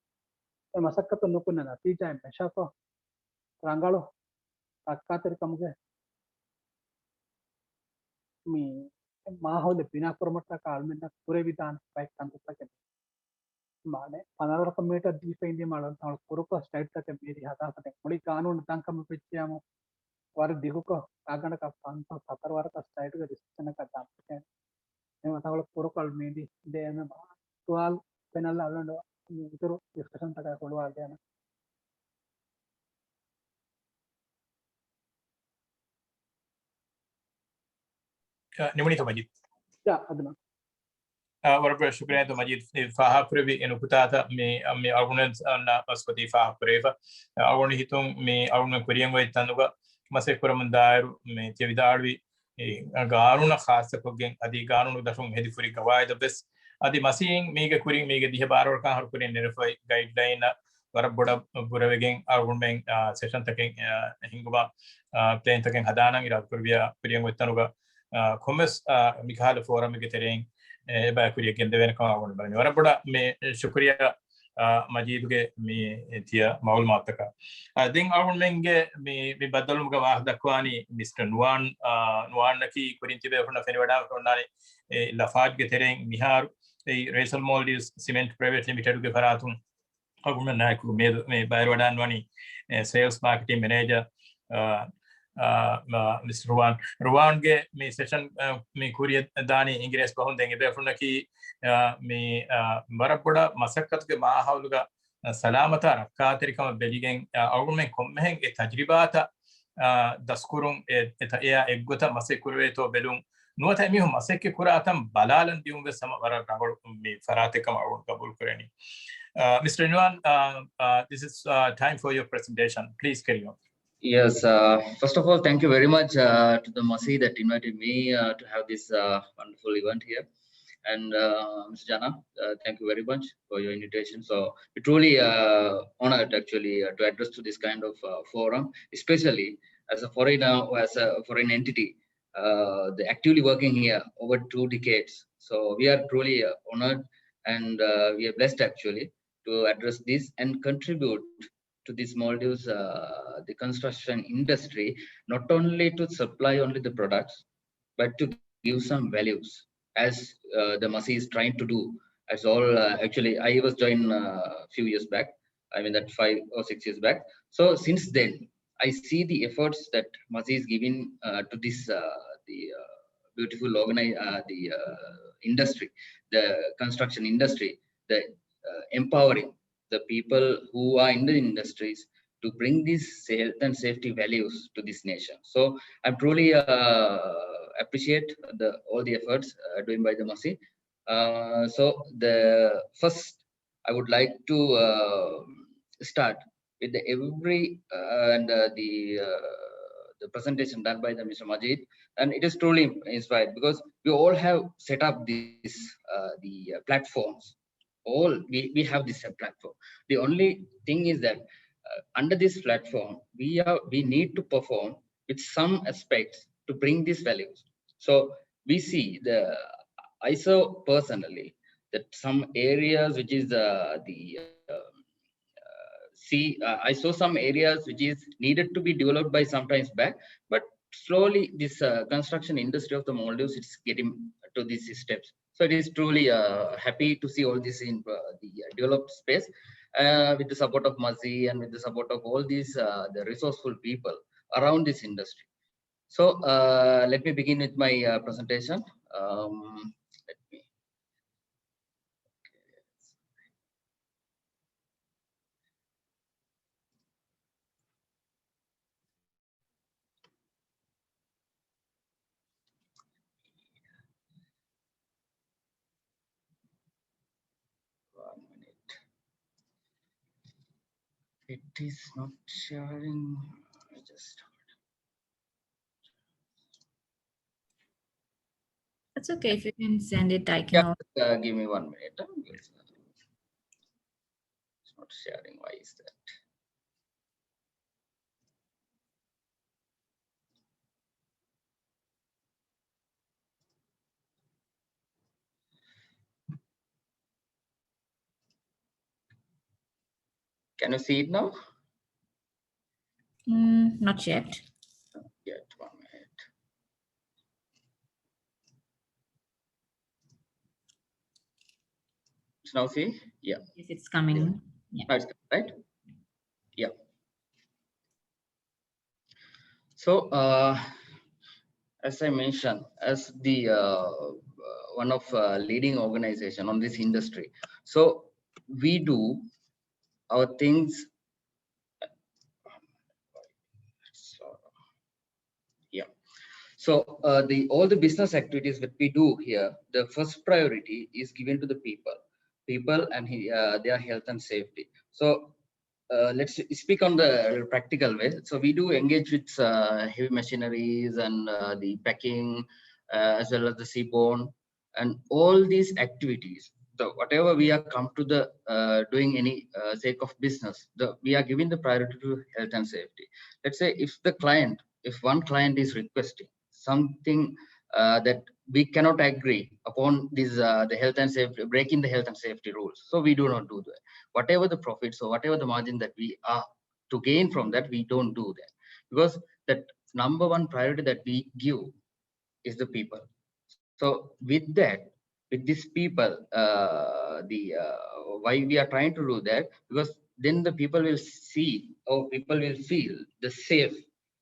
मसक्कत तो नुकुन ना तीजा है मैशा को रंगालो रखा तेरे कम के मी माहौल बिना करमट्टा काल में ना पूरे विधान बैठ कंटता के माने 15 मीटर डीप इंडिया माडल ताळ पुरुक स्ट्रेट तक मेरी हाता कते मुड़ी कानून तंक में पिच्चामु वार दिगु को कागण का 570 वार का स्ट्रेट का डिस्कशन का दाम है ने मतावल पुरुकल मेदी दे में 12 पेनल अल्लंड इतरो डिस्कशन तक ಕೊಡುವ ಅದೇನ निमणित मजीद या ಅದನ್ನ ورب شكرا تو مجيد فاها بريفي انو كتاتا مي اغونن انا اسكوتي فاها بريفا اغون هيتون مي اغون كوريان وي تانوغا مسه كورمن دايرو مي تيوداروي قانون خاص كوگين ادي قانون دفون هدي فري قواعد بس ادي مسين ميگه كورين ميگه ديه بارور كان هر كورين نيرفاي गाइड लाइन ورب بودا بوروگين اغون مين سيشن تكين هينگوا پلين تكين هدانان يرا كوربيا كوريان وي تانوغا كومس ميخال فورم ميگه ترين बाकुरिया के अंदर वेन का आवन बने और बड़ा मैं शुक्रिया Majidge mi tia maul mataka. Ding arun menge mi badalum ka wah dakwani Mr. Nuan naki kurinti be huna feni wada huna lafaj ge tereng mihar Raisal Maldives Cement Private Limited ge faratum arun na ku me bayar wada nwani sales marketing manager Mr. Ruan ge mi session mi kuriya dani ingres bahun denge be huna ki mi marabda masakkat ke mahauluga salamata rakkatirikam beligen argumen kommehen e tajribata daskurun eta ea eggota masekurwe to belun nuata mi hum masekke kuratam balalan dium be sama wara rangol mi faratekam arun kabul kureni. Mr. Nuan, this is time for your presentation. Please carry on. Yes, first of all, thank you very much to the Masi that invited me to have this wonderful event here. And Ms. Jana, thank you very much for your invitation. So we're truly honored actually to address to this kind of forum, especially as a foreigner or as a foreign entity, they're actively working here over 2 decades. So we are truly honored and we are blessed actually to address this and contribute to this Maldives, the construction industry, not only to supply only the products, but to give some values as the Masi is trying to do. As all actually, I was joined a few years back. I mean that 5 or 6 years back. So since then, I see the efforts that Masi is giving to this the beautiful the industry, the construction industry, the empowering the people who are in the industries to bring these health and safety values to this nation. So I'm truly appreciate all the efforts doing by the Masi. So the first, I would like to start with the presentation done by the Mr. Majid, and it is truly inspired because we all have set up these the platforms. All we have this platform. The only thing is that under this platform, we need to perform with some aspects to bring these values. So we see I saw personally that some areas which is I saw some areas which is needed to be developed by sometimes back, but slowly this construction industry of the Maldives is getting to these steps. So it is truly happy to see all this in the developed space with the support of Masi and with the support of all these the resourceful people around this industry. So let me begin with my presentation. Let me. It is not sharing. Just That's okay. If you can send it, I can. give me 1 minute. It's not sharing. Why is that? Can you see it now? Not yet. Yet 1 minute. Now see? Yeah. Yes, it's coming. Yeah. Now it's right? Yeah. So as I mentioned, as the one of leading organization on this industry, so we do our things. Yeah. So all the business activities that we do here, the first priority is given to the people and their health and safety. So let's speak on the practical way. So we do engage with heavy machineries and the packing as well as the seaborne and all these activities. So whatever we are come to the doing any sake of business, we are giving the priority to health and safety. Let's say if one client is requesting something that we cannot agree upon this the health and safety, breaking the health and safety rules. So we do not do that. Whatever the profits or whatever the margin that we are to gain from that, we don't do that, because that number one priority that we give is the people. So with that, with these people, why we are trying to do that, because then the people will see, or people will feel the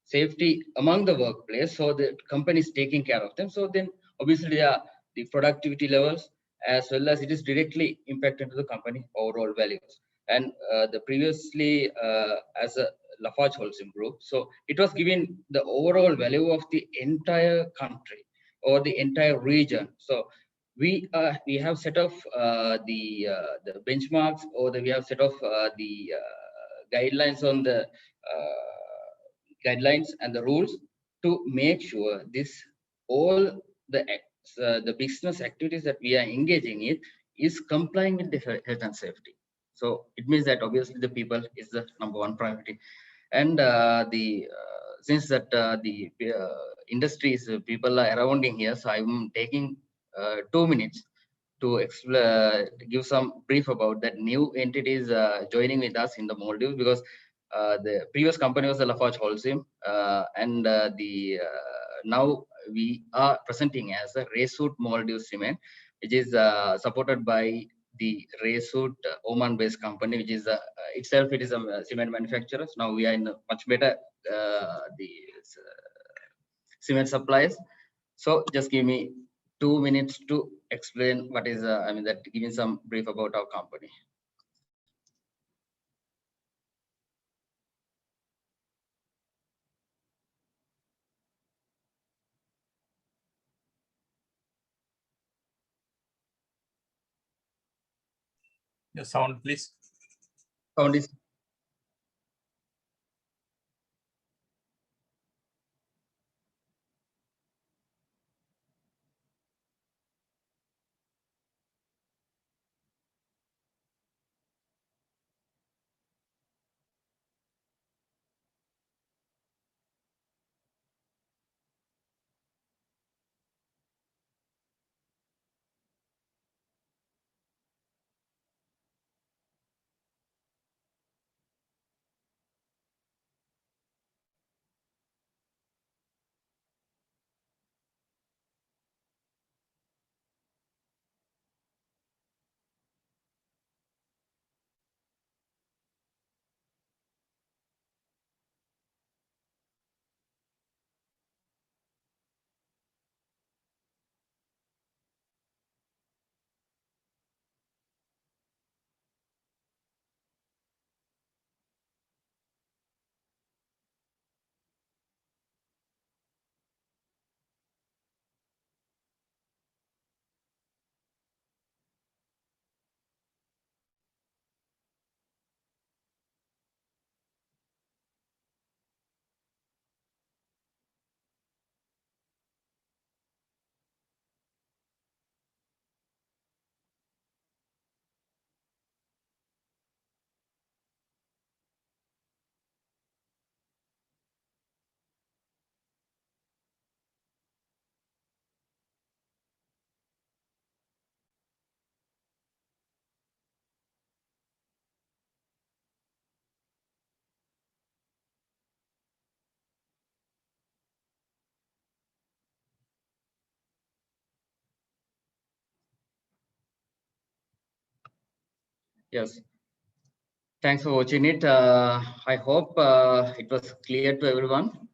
safety among the workplace, so the company is taking care of them. So then obviously the productivity levels, as well as it is directly impacted to the company overall values. And the previously as a Lafarge Holcim Group, so it was giving the overall value of the entire country or the entire region. So we have set off the benchmarks, or we have set off the guidelines on the guidelines and the rules to make sure this all the business activities that we are engaging in is complying with the health and safety. So it means that obviously the people is the number one priority. And since that the industries people are surrounding here, so I'm taking 2 minutes to give some brief about that new entities joining with us in the Maldives, because the previous company was the Lafarge Holcim, and now we are presenting as a Resut Maldives Cement, which is supported by the Resut Oman-based company, which is itself it is a cement manufacturer. So now we are in a much better cement supplies. So just give me 2 minutes to explain what is that giving some brief about our company. The sound, please. Sound is yes. Thanks for watching it. I hope it was clear to everyone.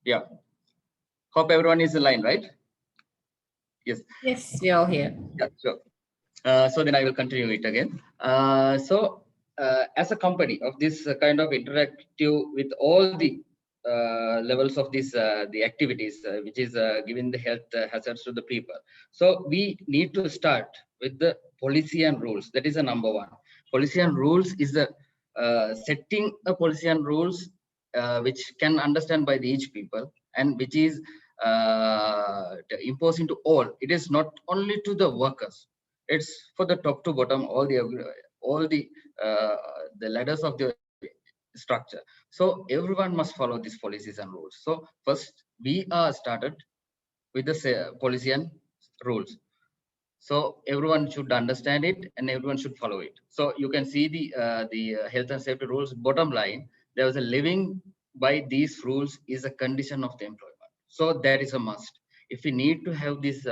Yeah. Hope everyone is in line, right? Yes. Yes, we are all here. Yeah, sure. So then I will continue it again. As a company of this kind of interactive with all the levels of this the activities which is giving the health hazards to the people. So we need to start with the policy and rules. That is the number one. Policy and rules is the setting a policy and rules which can understand by the each people, and which is imposing to all. It is not only to the workers. It's for the top to bottom, all the ladders of the structure. So everyone must follow these policies and rules. So first we are started with the policy and rules. So everyone should understand it and everyone should follow it. So you can see the health and safety rules. Bottom line, there was a living by these rules is a condition of the employment. So that is a must. If we need to have this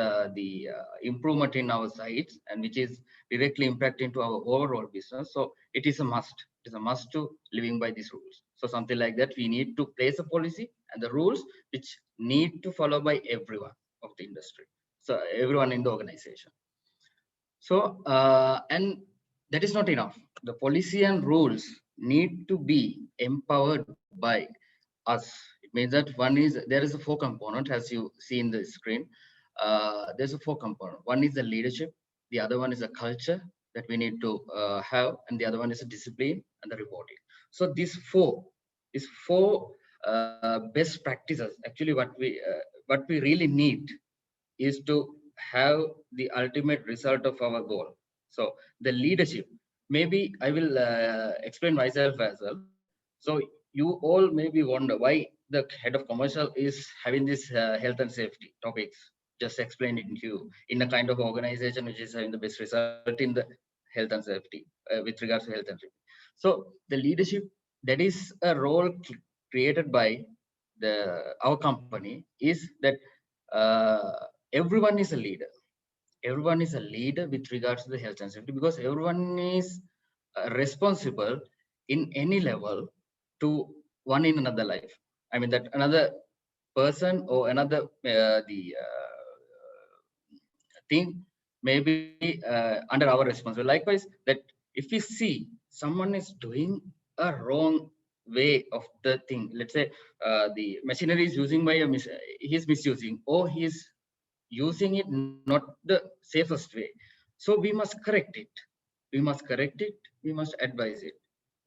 improvement in our sites and which is directly impacting to our overall business, so it is a must. It is a must to living by these rules. So something like that, we need to place a policy and the rules which need to follow by everyone of the industry. So everyone in the organization. So and that is not enough. The policy and rules need to be empowered by us. It means that one is there is a 4 component as you see in the screen. There's a 4 component. One is the leadership, the other one is a culture that we need to have, and the other one is a discipline and the reporting. So these four best practices, actually what we really need is to have the ultimate result of our goal. So the leadership, maybe I will explain myself as well. So you all maybe wonder why the head of commercial is having this health and safety topics. Just explain it to you in a kind of organization which is having the best result in the health and safety with regards to health and safety. So the leadership, that is a role created by our company, is that everyone is a leader. Everyone is a leader with regards to the health and safety, because everyone is responsible in any level to one in another life. I mean that another person or another thing may be under our responsibility. Likewise, that if we see someone is doing a wrong way of the thing, let's say the machinery is using by he's misusing, or he's using it not the safest way, so we must correct it. We must advise it,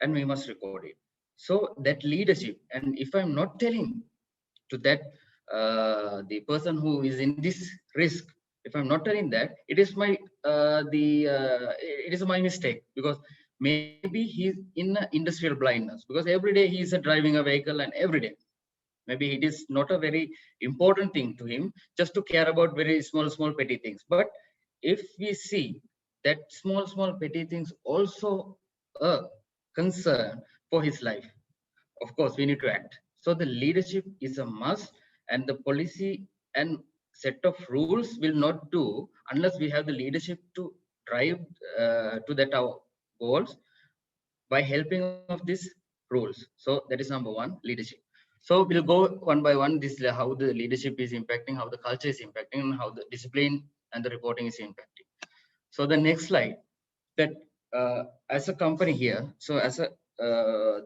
and we must record it. So that leadership, and if I'm not telling to that the person who is in this risk, if I'm not telling that, it is my it is my mistake, because maybe he's in industrial blindness, because every day he is driving a vehicle, and every day maybe it is not a very important thing to him just to care about very small petty things. But if we see that small petty things also a concern for his life, of course we need to act. So the leadership is a must, and the policy and set of rules will not do unless we have the leadership to drive to that our goals by helping of these rules. So that is number one, leadership. So we'll go one by one. This is how the leadership is impacting, how the culture is impacting, and how the discipline and the reporting is impacting. So the next slide, that as a company here, so as a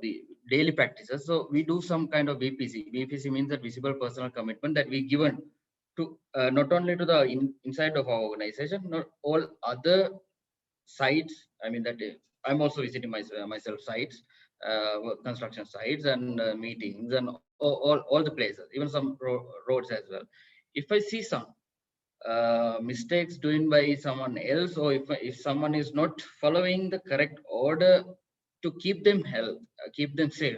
the daily practices, so we do some kind of VPC. VPC means that visible personal commitment that we given to not only to the inside of our organization, not all other sites. I mean that I'm also visiting myself sites, construction sites, and meetings, and all the places, even some roads as well. If I see some mistakes doing by someone else, or if someone is not following the correct order to keep them health, keep them safe,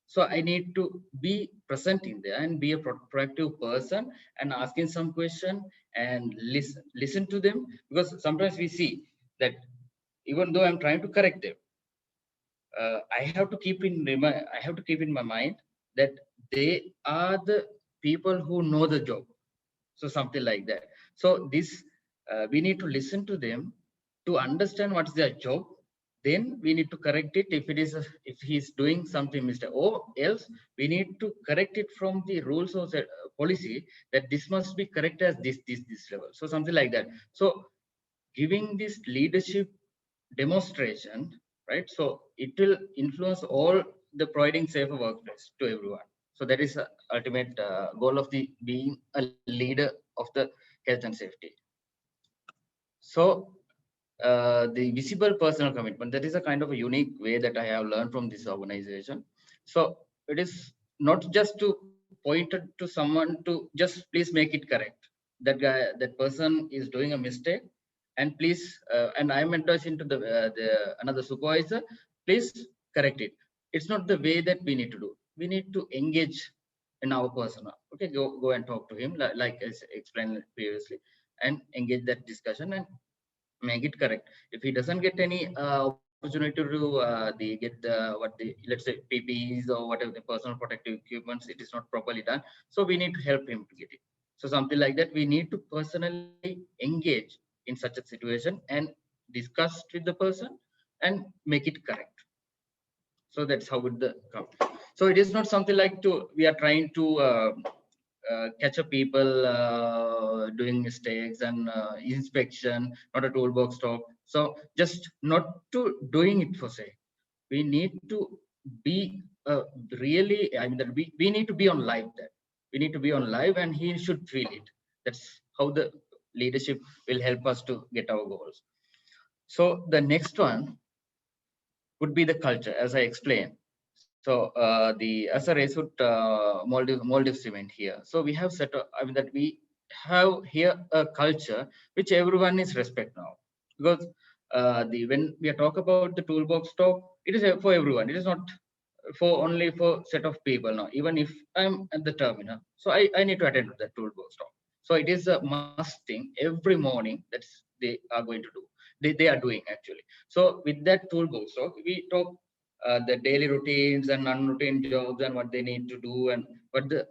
so I need to be present in there and be a proactive person and asking some question and listen to them, because sometimes we see that even though I'm trying to correct them, I have to keep in my mind that they are the people who know the job. So something like that. So this we need to listen to them to understand what's their job. Then we need to correct it if he's doing something mistake, or else we need to correct it from the rules or policy that this must be correct as this level. So something like that. So giving this leadership demonstration, right? So it will influence all the providing safer workplace to everyone. So that is the ultimate goal of the being a leader of the health and safety. So the visible personal commitment, that is a kind of a unique way that I have learned from this organization. So it is not just to point it to someone to just please make it correct. That guy, that person is doing a mistake, and please, and I'm endorsing to the another supervisor, please correct it. it's not the way that we need to do. We need to engage in our persona. Okay, go and talk to him, like I explained previously, and engage that discussion and make it correct. If he doesn't get any opportunity to get let's say PPEs or whatever the personal protective equipments, it is not properly done. So we need to help him to get it. So something like that, we need to personally engage in such a situation and discuss with the person and make it correct. So that's how it come. So it is not something like we are trying to catch up people doing mistakes and inspection, not a toolbox talk. So just not to doing it for say. We need to be really, I mean, that we need to be on live there. We need to be on live and he should feel it. That's how the leadership will help us to get our goals. So the next one would be the culture, as I explained. So as a Result Maldives cement here. So we have set up, I mean, that we have here a culture which everyone is respect now, because when we talk about the toolbox talk, it is for everyone. It is not for only for set of people now. Even if I'm at the terminal, so I need to attend to that toolbox talk. So it is a must thing every morning that they are going to do. They are doing actually. So with that toolbox talk, we talk the daily routines and non-routine jobs and what they need to do, and what the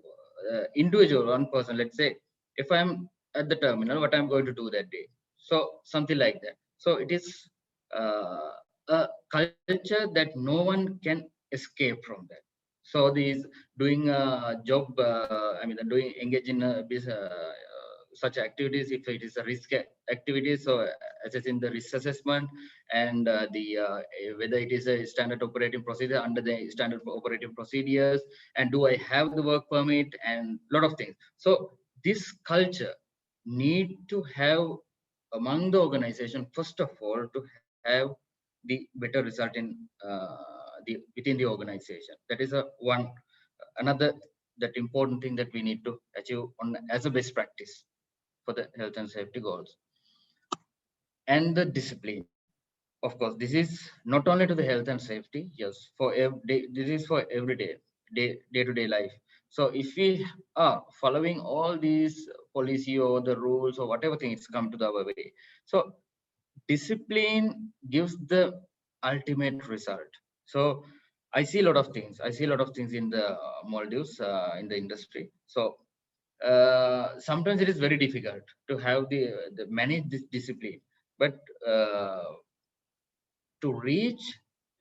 individual one person, let's say if I'm at the terminal, what I'm going to do that day. So something like that. So it is a culture that no one can escape from that. So these doing a job, I mean, doing engage in such activities, if it is a risk activity, so assessing the risk assessment and whether it is a standard operating procedure under the standard operating procedures, and do I have the work permit, and a lot of things. So this culture need to have among the organization, first of all, to have the better result in within the organization. That is another that important thing that we need to achieve as a best practice for the health and safety goals. And the discipline, of course, this is not only to the health and safety, yes, for every day, this is for every day-to-day life. So if we are following all these policy or the rules or whatever things come to our way, so discipline gives the ultimate result. So I see a lot of things. I see a lot of things in the Maldives in the industry. So sometimes it is very difficult to have the manage this discipline, but to reach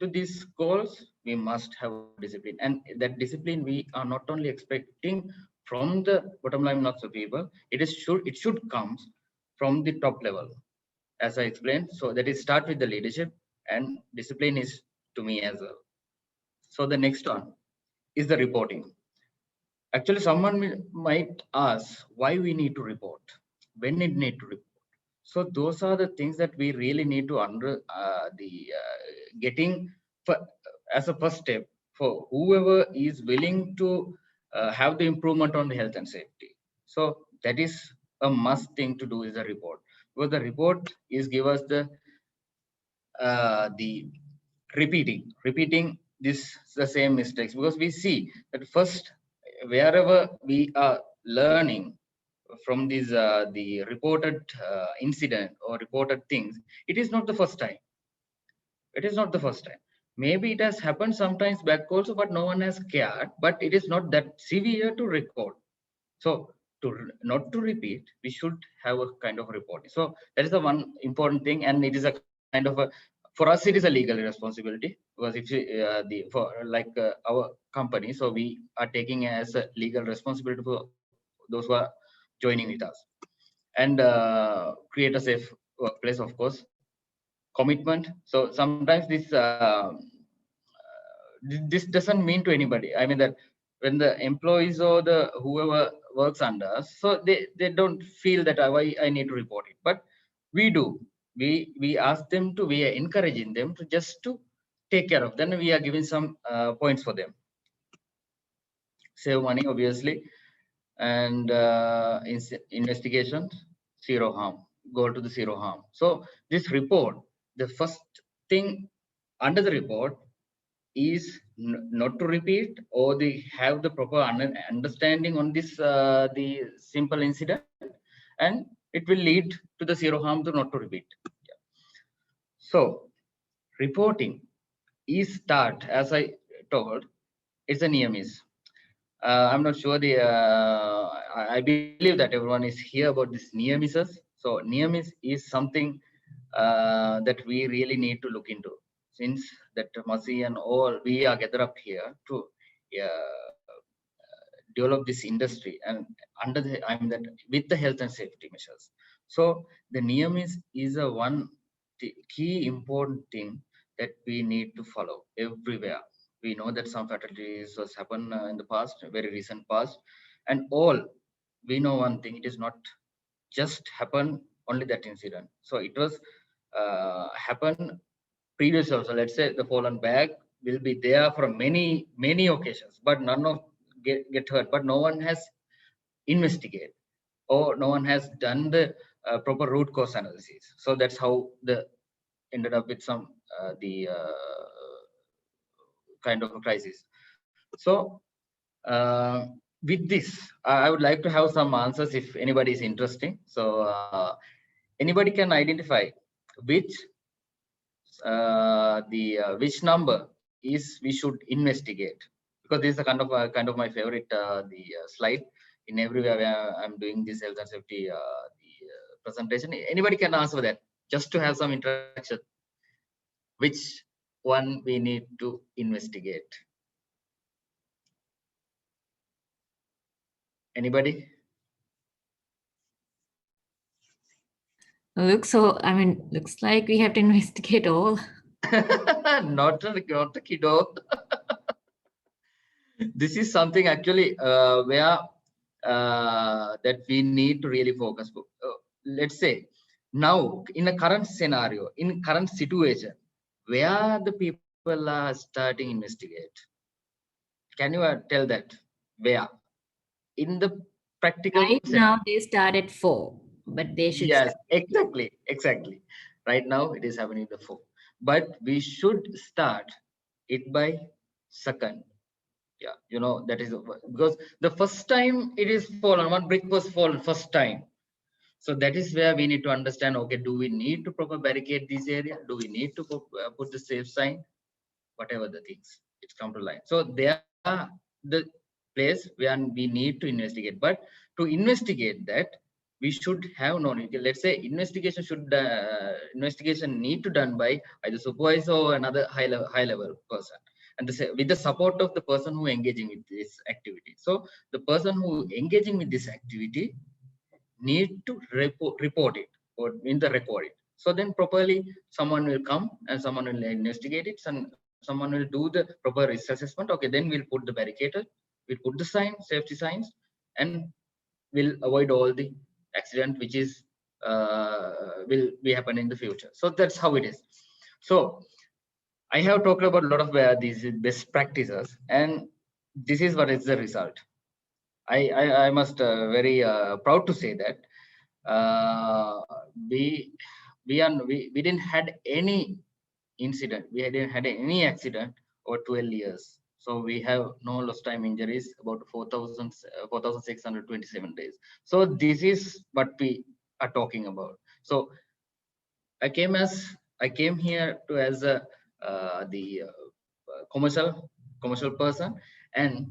to these goals, we must have discipline, and that discipline we are not only expecting from the bottom line of the people. It should come from the top level, as I explained. So that is start with the leadership, and discipline is to me as well. So the next one is the reporting. Actually, someone might ask why we need to report, when it need to report. So those are the things that we really need to getting as a first step for whoever is willing to have the improvement on the health and safety. So that is a must thing to do, is a report, because the report is give us the repeating the same mistakes, because we see that first wherever we are learning from these the reported incident or reported things, it is not the first time. It is not the first time. Maybe it has happened sometimes back also, but no one has cared. But it is not that severe to record. So not to repeat, we should have a kind of reporting. So that is the one important thing, and it is a kind of for us it is a legal responsibility, because if our company, so we are taking as a legal responsibility for those who are joining with us, and create a safe workplace, of course, commitment. So sometimes this doesn't mean to anybody. I mean that when the employees or the whoever works under us, so they don't feel that why I need to report it, but we do. We ask them to, we are encouraging them to just to take care of. Then we are giving some points for them. Save money, obviously, and investigation, zero harm. Go to the zero harm. So this report, the first thing under the report is not to repeat, or they have the proper understanding on this the simple incident, and it will lead to the zero harm to not to repeat. Yeah. So reporting is start, as I told, it's a near miss. I'm not sure I believe that everyone is here about this near misses. So near miss is something that we really need to look into, since that Masi and all we are gathered up here to develop this industry and under the that with the health and safety measures. So the near miss is a one key important thing that we need to follow everywhere. We know that some fatalities has happened in the past, very recent past, and all we know one thing: it is not just happened only that incident. So it was happened previous also. Let's say the fallen bag will be there for many occasions, but none of get hurt. But no one has investigated, or no one has done the proper root cause analysis. So that's how the ended up with some the kind of a crisis. So with this, I would like to have some answers if anybody is interested. So anybody can identify which which number is we should investigate, because this is a kind of my favorite slide in everywhere where I'm doing this health and safety presentation. Anybody can answer that, just to have some interaction. Which one we need to investigate? Anybody? Looks like we have to investigate all. not a kiddo. This is something actually where that we need to really focus. Let's say now in a current scenario, in current situation, where the people are starting investigate. Can you tell that where? In the practical Right now they start at 4, but they should. Yes, exactly. Right now it is happening the 4, but we should start it by second. Yeah, you know, that is because the first time it is fallen, one brick was fallen first time. So that is where we need to understand, okay, do we need to proper barricade this area? Do we need to put the safe sign? Whatever the things, it's come to light. So there are the place where we need to investigate. But to investigate that, we should have knowledge. Let's say investigation need to done by either supervisor or another high level person, and with the support of the person who engaging with this activity. So the person who engaging with this activity need to report it, or in the record it. So then properly someone will come and someone will investigate it, and someone will do the proper risk assessment. Okay, then we'll put the barricade, we'll put the safety signs, and we'll avoid all the accident which is will be happen in the future. So that's how it is. So I have talked about a lot of these best practices, and this is what is the result. I must very proud to say that we didn't had any incident. We didn't had any accident over 12 years. So we have no lost time injuries, about 4,627 days. So this is what we are talking about. So I came here to as a commercial person, and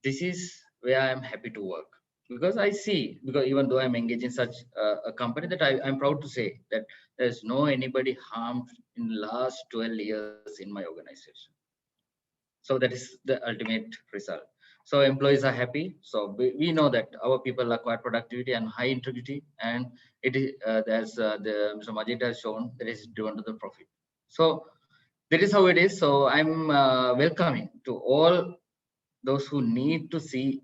this is where I'm happy to work, because I see, because even though I'm engaged in such a company, that I'm proud to say that there's no anybody harmed in the last 12 years in my organization. So that is the ultimate result. So employees are happy. So we know that our people acquire productivity and high integrity, and it is as Mr. Majid has shown, that is driven to the profit. So that is how it is. So I'm welcoming to all those who need to see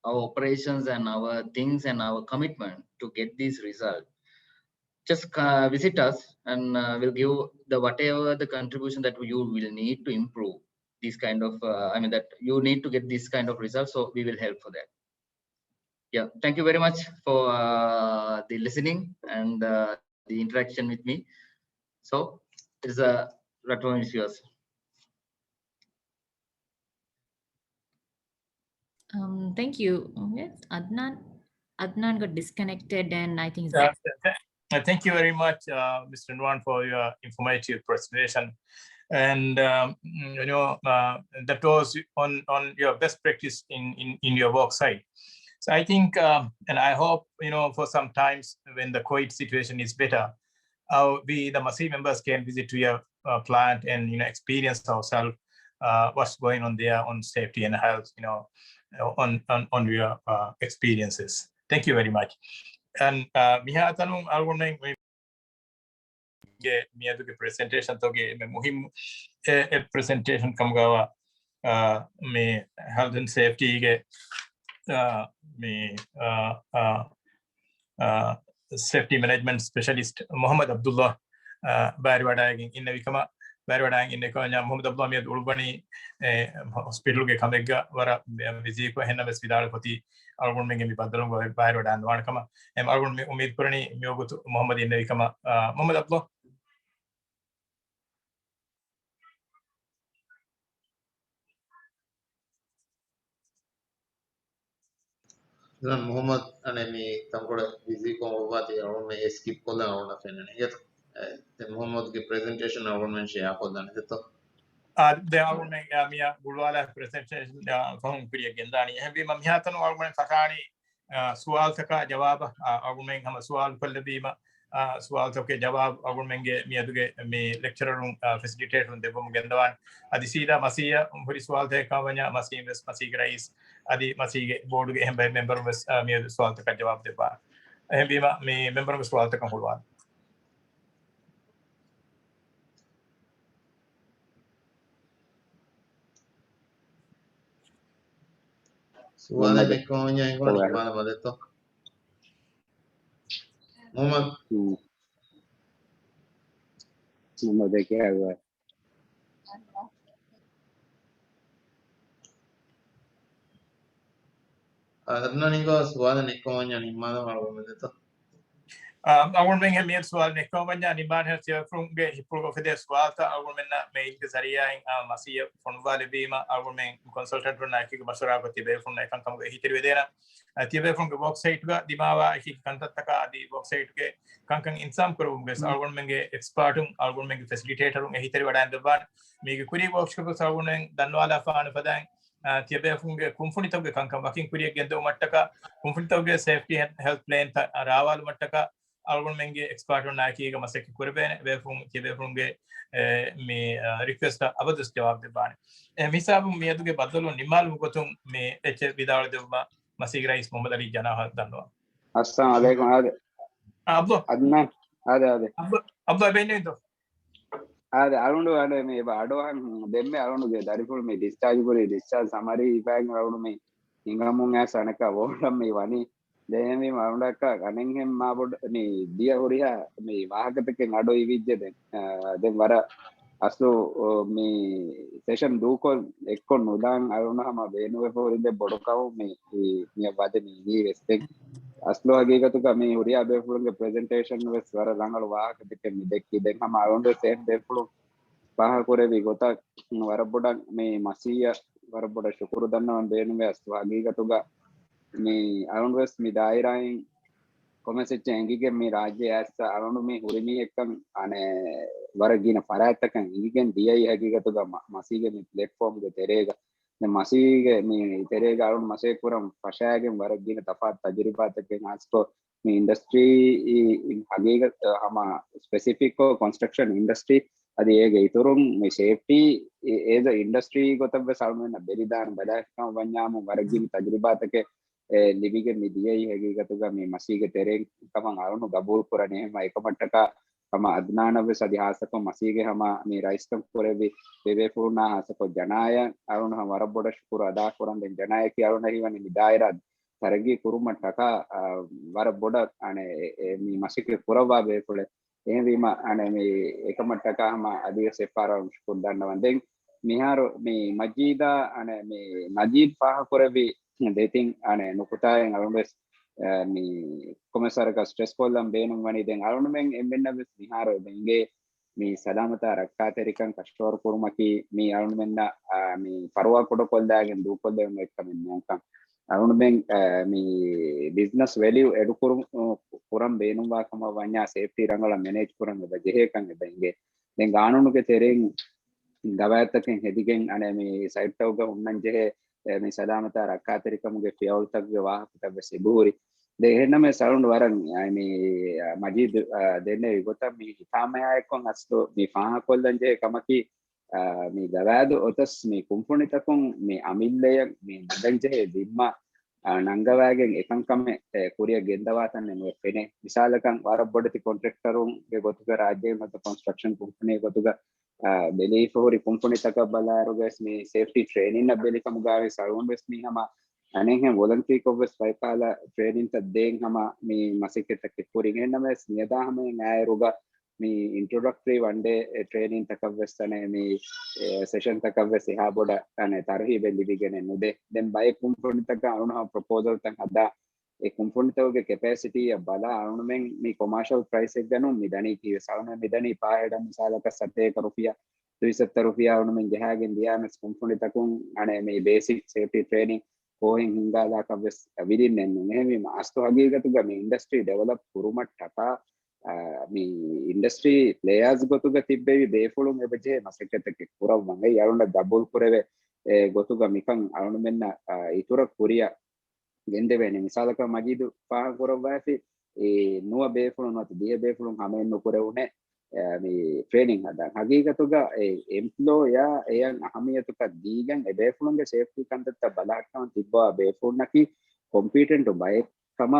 our operations and our things and our commitment to get these results. Just visit us, and we'll give the whatever the contribution that you will need to improve these kind of that you need to get this kind of results. So we will help for that. Yeah, thank you very much for the listening and the interaction with me. So it's a platform is yours. Thank you. Yes, Adnan got disconnected and I think it's Yeah, back. thank you very much, Mr. Nwan, for your informative presentation. And that was on your best practice in your work site. So I think, and I hope, for some times when the COVID situation is better, we, the Masih members, can visit to your plant and experience ourselves what's going on there on safety and health, on your experiences. Thank you very much. And mihatanung algoneng miaduke presentation toge me muhim presentation kamgawa me health and safety ge me safety management specialist Muhammad Abdullah Bariwadagin in Vikama Bariwadang in the Konya Muhammad Abdullah Miad Urbani hospital ge kamega wara busy ko henna hospital poti algon menge mi badalon go Bariwadan wanakama em algon me umid kurani miogutu Muhammad in the Vikama Muhammad Abdullah. Then Muhammad anemi tamkoda busy ko ovati aron me skip kolla aron afenene yet the Muhammad ke presentation aron men share kolla ne to The algon me mia bulwala presentation from kuriya gendani hem bima mihatan algon fakani sual taka jawab algon men hama sual kolle bima sual toke jawab algon menge miaduge me lecturer facilitator debum gendawan adi sida masiya hori sual te kawanya masi invest masi rais adi masi board ge hem member mes miadu sual taka jawab deba hem bima me member mes sual taka hulwan. suale me konya ingoni mana madeto Muhammad adna ningo suale ne konya ni mana aron madeto Agun men hem sual ne komanya ni ban her tia from ge hipul fede sual ta agun men na mail ke zaria in masiya from vale bima agun men consultant na ki masura ko tibe from na kan kam ge hitir vedena tibe from ge website ga dimawa ki kantat taka adi website ke kan insam kuru ge agun men ge expert agun men ge facilitator ge hitir wadan de ban me ge kuri workshop ko agun men danwala faana padan tibe from ge kumfuni tawge kan waking kuri ge do mattaka kumfuni tawge safety and health plan rawal mattaka algon menge expert on naki ga masek kurbe be fun tibe funge me request abadus jawab de bani misab me aduge badalu nimal mukotum me eche bidawal debba masik rais Muhammad Ali Janah danwa assalamu alaikum abdo adnan abdo bene do arundu ade me adohan demme arundu ge dariful me discharge summary bag arundu me ingamun asanaka wodam me wani දෙයමි මරුණක්ක ගණන්හෙන් මාබොඩ මේ දිය හොරියා මේ වාහකතකෙන් අඩෝ ඉවිජ්ජද දැන් වර අස්ලු මේ session දූකොල් එක්කොන් උදාන් අරුණහම බේනුවේ හොරින්ද බොඩකව මේ මේ වදනි දී රෙස්පෙක්ට් අස්ලු හගීගතුක මේ හොරියා බේෆුලුගේ ප්‍රෙසන්ටේෂන් වෙස් වර ළඟල වාහකතකෙන් මිදෙක්කි දැන් හම අරුණ්ඩ සේම් බේෆුලු පහ කොරේවි ගොතක් වර බොඩක් මේ මසීය වර බොඩ ශුකුරු දන්නවන් බේනුවේ අස්ලු හගීගතුක මේ අරුන්වස් මේ දායිරායින් කොමසෙච්ච ඇඟිගේ මේ රාජ්‍ය ඇස්ස අරුණු මේ හුරිමි එක්කම් අනේ වරගින පරාත්තකන් ඉගෙන් දියයි හැකිගතුග මසීගේ මේ ප්ලැට්ෆෝම් ගේ තෙරේග මේ මසීගේ මේ තෙරේග අරුණු මසේ පුරම් පෂායගෙන් වරගින තෆාත් තජරිබාතකෙන් ආස්කෝ මේ ඉන්ඩස්ට්‍රි හගීග හම ස්පෙસિෆික් කන්ස්ට්‍රක්ෂන් ඉන්ඩස්ට්‍රි අද ඒගේ ඉතුරුම් මේ සේෆ්ටි ඒද ඉන්ඩස්ට්‍රි ගොතබ්බ සල්මෙන්න බෙරිදාන බදාකම් වඤ්ඤාම වරගින තජරිබාතකේ ලිබිගේ මිදියයි හැගීගතුග මේ මසීගේ තෙරෙන් තමන් අරුණු ගබූල් කරන්නේ එහෙම එකමට්ටක තම අද්නානව සදිහාසක මසීගේ හම මේ රයිස්කම් කරෙවි බෙබේ පුරුණා හසක ජනාය අරුණු හම වරබොඩ ශුකුර අදා කරන් දෙන් ජනාය කි අරුණ හිවනි නිදායරා තරගී කුරුමට්ටක වරබොඩ අනේ මේ මසීගේ පුරවා බේපුලේ එහෙම වීම අනේ මේ එකමට්ටක හම අධික සෙපාරම් ශුකුර දන්නවන් දෙන් මිහාර මේ මජීදා අනේ මේ නජීබ් පහ කරෙවි they think ane nukutayen alundes mi komisar ka stress kollam beenum wani den alunmen embenna bes niharo denge mi salamata rakkaterikan kashtor kurumaki mi alunmenna mi parwa kodokol dagen dukol den ekkamen nonkan අරුණ බෙන් මේ business value එඩු කුරම් බේනුවා කම වඤ්ඤා safety රංගල manage කුරම් බෙහෙකන් බෙන්ගේ දැන් ගානුනුගේ තෙරෙන් ගවයත්තකෙන් හෙදිගෙන් අනේ මේ site තවග උන්නන් ජෙහෙ මේ සලාමත රක්කාතරිකමුගේ ෆියවල් තක්ගේ වාහකත බෙසිබූරි දෙහෙන්න මේ සරුන් වරන් මේ මජීද් දෙන්නේ ගොතම් මේ හිතාමයායකොන් අස්තෝ මේ ෆාහ කොල්ලන් ජෙහෙ කමකි මේ ගවෑදු ඔතස් මේ කුම්පුනිතකුන් මේ අමිල්ලය මේ නදන් ජෙහෙ දිම්මා නංගවෑගෙන් එකංකම කුරිය ගෙන්දවාතන්නේ මේ පෙනේ විශාලකම් වරබ්බොඩති කොන්ට්‍රැක්ටරුන්ගේ ගොතුක රාජ්‍ය මත කන්ස්ට්‍රක්ෂන් කුම්පුනේ ගොතුක बेली फोरी कुंपनी तक बलारोगस में सेफ्टी ट्रेनिंग न बेली कम गावे साउंड बस में हम अने हैं वॉलंटरी को बस पाइपाला ट्रेनिंग तक देंग हम में मसिक तक पूरी है न में स्नेदा हमें न्याय रोगा में इंट्रोडक्टरी वन डे ट्रेनिंग तक बस तने में सेशन तक बस हा बोडा अने तारही बेली बिगने नुदे देन बाय कुंपनी तक अरुण प्रपोजल तक अदा एक कुंपनी तक कैपेसिटी बला अरुण में मी कमर्शियल प्राइस एक गनो मिदनी की साउंड मिदनी पाहेड मिसाल का 70 रुपया 270 रुपया अरुण में जहागे दिया में कुंपनी तक अने में बेसिक सेफ्टी ट्रेनिंग कोइंग हिंगाला का बस विदिन ने में मास्तो हगीगत ग में इंडस्ट्री डेवलप कुरुमट टका मी इंडस्ट्री प्लेयर्स गोतुग तिब्बे बेफुलु में बजे मसकत के पुरा वंगे यारुंड डबल कुरेवे गोतुग मिकं अरुण में इतुर कुरिया ගෙන්දේ වෙන්නේ මිසාලක මජීදු පහ කරවෑසි ඒ නුව බේෆුණු නැත දිය බේෆුණු හැමෙන් නොකර උනේ මේ ට්‍රේනින් හදා හගීගතුග ඒ එම්ප්ලෝයා එයන් අහමියතුක දීගන් ඒ බේෆුණුගේ සේෆ්ටි කන්දත්ත බලාට්ටම තිබ්බා බේෆුණුනකි කොම්පිටන්ට් බයි කම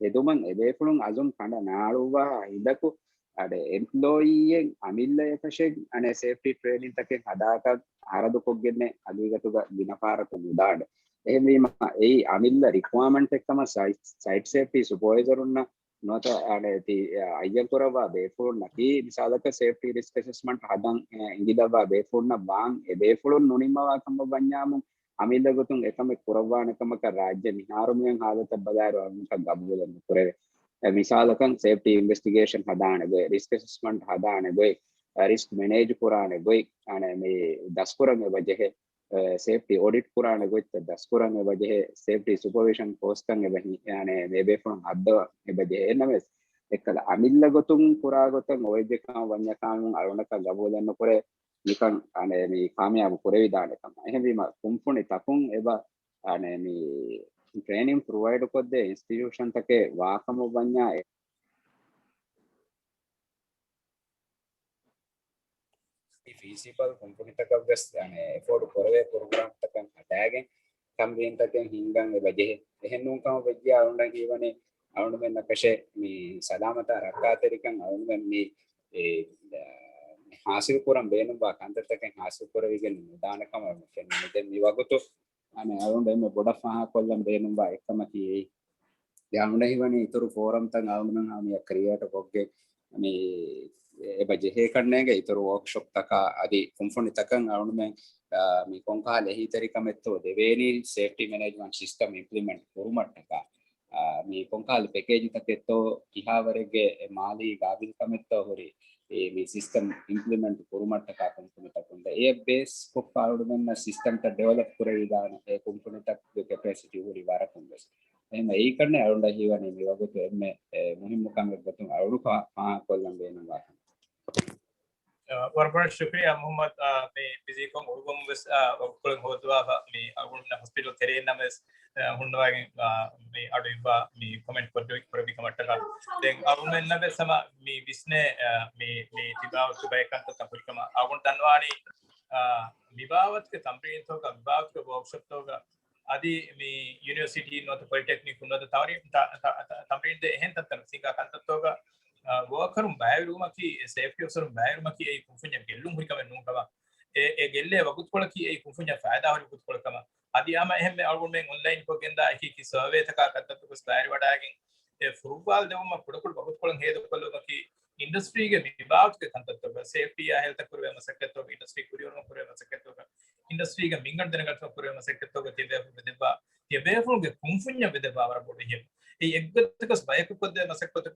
එදුමන් ඒ බේෆුණුන් අසුන් කඳ නාළුවා ඉදකු අඩ එම්ප්ලෝයියෙන් අමිල්ලයකෂෙන් අනේ සේෆ්ටි ට්‍රේනින් තකෙන් හදාක ආරදු කොග්ගෙන්නේ හගීගතුග දිනපාරක මුදාඩ එහෙම ඒ අමිල්ල රික්වයර්මන්ට් එකම සයිට් සේෆ්ටි සුපර්වයිසර් උන්න නොත අඩේ අයල් කරවා බේෆුල් නැති විසාලක සේෆ්ටි රිස්ක් ඇසස්මන්ට් හදන් ඉංගිදවා බේෆුල්න වාන් ඒ බේෆුල් නොනිමවා කම බඤ්ඤාමු අමිල්ල ගොතුන් එකම කුරවානකමක රාජ්‍ය නිහාරුමියන් හාදත බදාර අමුක ගබ්බුලන් කුරේ විසාලකන් සේෆ්ටි ඉන්වෙස්ටිගේෂන් හදාන ගොයි රිස්ක් ඇසස්මන්ට් හදාන ගොයි රිස්ක් මැනේජ් කුරාන ගොයි අනේ මේ දස්කුරන් වජේ सेफ्टी ऑडिट पुराने गोइट दस्कुरंगे वजह सेफ्टी सुपरविजन पोस्टंगे बही यानी मेबेफुन हद्द बजे एनमेस एकल अमिल्ल गोतुं पुरा गोतुं ओयदेका वन्यकाम अरुणका गबोदन पुरे निकन अने मी कामयाब पुरे विधान कम එහෙම කුම්පුනි තකුන් එබ අනේ මේ ट्रेनिंग प्रोवाइड කොද්දේ इंस्टीट्यूशन तके वाकम वन्या feasible company तक बस यानी एफोर्ड करवे प्रोग्राम तक हटागे कम दिन तक हिंगंग बजे එහෙනුම් කම වෙජ්ජා අවුණා කියවනේ අවුණ මෙන්න කෂේ මේ සලාමත රක්කාතරිකන් අවුණ මේ ඒ हासिल पुरम बेनु बा कांततकें हासिल पुरविगन दानकम फेनते मी वगतो अने अरुंडे में बोडा फहा कोल्लम बेनु बा एकमकी यामुंडे हिवनी इतरु फोरम तंग आवुन हामी क्रिएट कोगे मी ए बजे हे करनेगे इतरु वर्कशॉप तक आदि कुंफुनि तकं आवुन में मी कोंका लेही तरीका मेतो देवेनी सेफ्टी मैनेजमेंट सिस्टम इंप्लीमेंट कुरुमट्टका मी कोंका पैकेज तकेतो किहावरेगे माली गाबिल कमेतो होरी මේ සිස්ටම් ඉම්ප්ලිමන්ට් කුරුමට්ට කා කම්පොනන්ට් එකක් ඒ බේස් කොපාවුඩ මෙන්න සිස්ටම් ත ඩෙවලොප් කරේ දාන ඒ කම්පොනන්ට් එකේ කැපැසිටි උරි වරකුන්ස් එහෙම ඒ කරන්නේ අරුණ්ඩ හිවනේ මේ වගේ එන්නේ මුහිම් මුකම් එකතු අරුණු පා කොල්ලම් වෙනවා वरबर शुक्रिया मोहम्मद में बिजी को उर्गम बस कोल होदवा में अरुण हॉस्पिटल तेरे नमस हुंडवागे में अडुबा में कमेंट पर भी कमेंट कर दें अरुण नबे समा में बिसने में दिबाव सुबह का तपरिकमा अरुण तनवानी विभावत के तंप्रीन तो का विभाव के वर्कशॉप तो का आदि में university note polytechnic note Tawari तंप्रीन दे हैं तंत्र सिंगा का तो का वर्कrum bayaruma ki safety officer bayaruma ki ei kunfunya gellum huri kama nunga e gelle wagut kola ki ei kunfunya faida hori wagut kola kama adi ama ehme algun men online ko genda ki survey taka kattatu ko bayar wadagen e football devuma kodakul wagut kola hedu koluma ki industry ge vibhag ke kantattu ko safety ya health kurve masaketto industry kuriyonu kurve masaketto industry ge mingan denagattu kurve masaketto tebe ge kunfunya vedeba awara bodu he ඒ එක්ගතකස් බයකපොද මසක්පත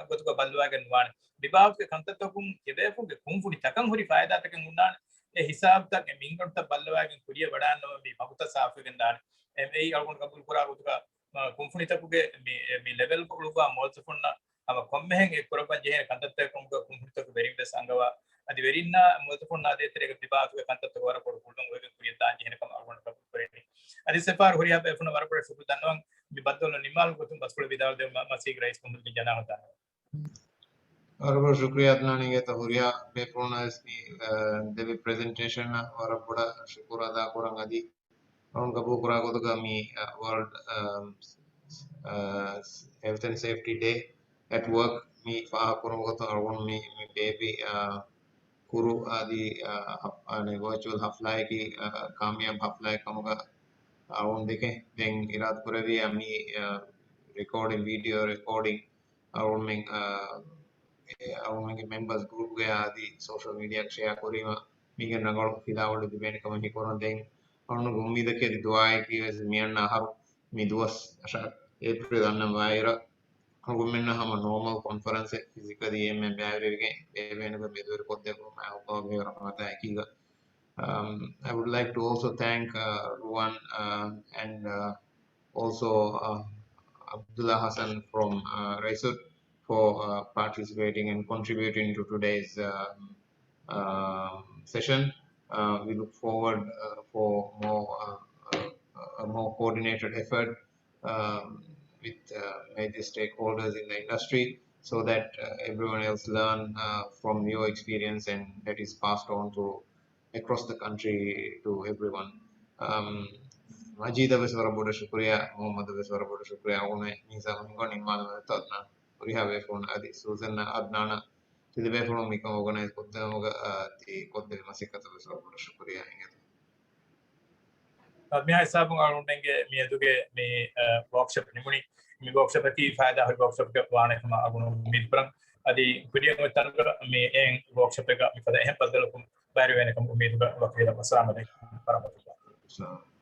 ගොතක බල්වාගෙන වාන විභාගක කන්තතකුම් කෙදේෆුගේ කුම්ෆුඩි තකන් හොරි ෆායදාතකන් උන්නාන हिसाब तक मिंगन तक बल्लवागिन कुरिया बड़ान मी मगुता साफ गिंदान ए अलगुन कबुल कुरा उतका कुंफुनी तकुगे मी level कुलुगा मोल्सफुन्ना अव कोम्मेहें ए कुरबन जेहे कंतत्ते कुंगा कुंफुनी तक varying संगवा అది వెరిన్న మొదలుకున్న అదే తిరిగి విభాగ కంతత్వ వర కొడుకుంటం వేగ కురియతా జనకం అర్వణ కపురేని అది సెఫార్ హురియా బెఫన వరపడ సుకు దన్వం మీ బద్దల నిమాల్ గొతుం బస్కుల విదాల దే మసీగ్ రైస్ కుందుకి జనా హతా Arbo shukriya adnani to huriya befuna isni devi presentation warapoda shukura da kurang adi on kabu kura ko to mi world health and safety day at work mi fa kurang ko to arwon mi baby kuru adi ane virtual haflai ki kamyab haflai kamuga arwon deke then irat kuravi ami recording video recording arwon min ಅವನಿಗೆ members ಗ್ರೂಪ್ಗೆ ಆದಿ social media share ಕೊರಿಮ ಮೀಗೆ ನಗಳು ಫಿದಾವಳು ದಿಬೇನೆ ಕಮಹಿ ಕೊರನ್ ದೆಂಗ್ ಅವನಿಗೆ ಉಮ್ಮೀದಕ್ಕೆ ದುಆಯ್ ಕಿ ಮಿಯನ್ನ ಹರು ಮಿ ದುವಸ್ ಅಶ April ಅನ್ನ ವೈರ ಗುಮ್ಮೆನ್ನ ಹಮ normal conference physically ಎಮ್ಮೆ ಬ್ಯಾವರಿಗೆ ಬೇವೆನಗೆ ಬೆದೂರ್ ಕೊದ್ದೆ ಮಾ ಉಪಗೆ Rahmat ಹಾಕಿಗ I would like to also thank Ruwan and also Abdullah Hassan from Raisut for participating and contributing to today's session. We look forward for a more coordinated effort with major stakeholders in the industry so that everyone else learn from your experience and that is passed on to across the country to everyone. Majid Abeswara Boda Shukriya, Muhammad Abeswara Boda Shukriya, Une Nisa Mingon Iman Totna, Uriha Befun Adi Susan Adnana, to the Befun Mika organized Kodamoga, the Kodel Masika Abeswara Boda Shukriya. मी हिसाब आउंडेंगे मी अदुगे मी workshop निमुनी मी workshop की फायदा हर workshop के वाणे कमा अगुनो उम्मीद परंग अदी कुरिया में तनग मी एं workshop का मी पता है बदल को बारे वेने कम उम्मीद का वकील अस्सलाम वालेकुम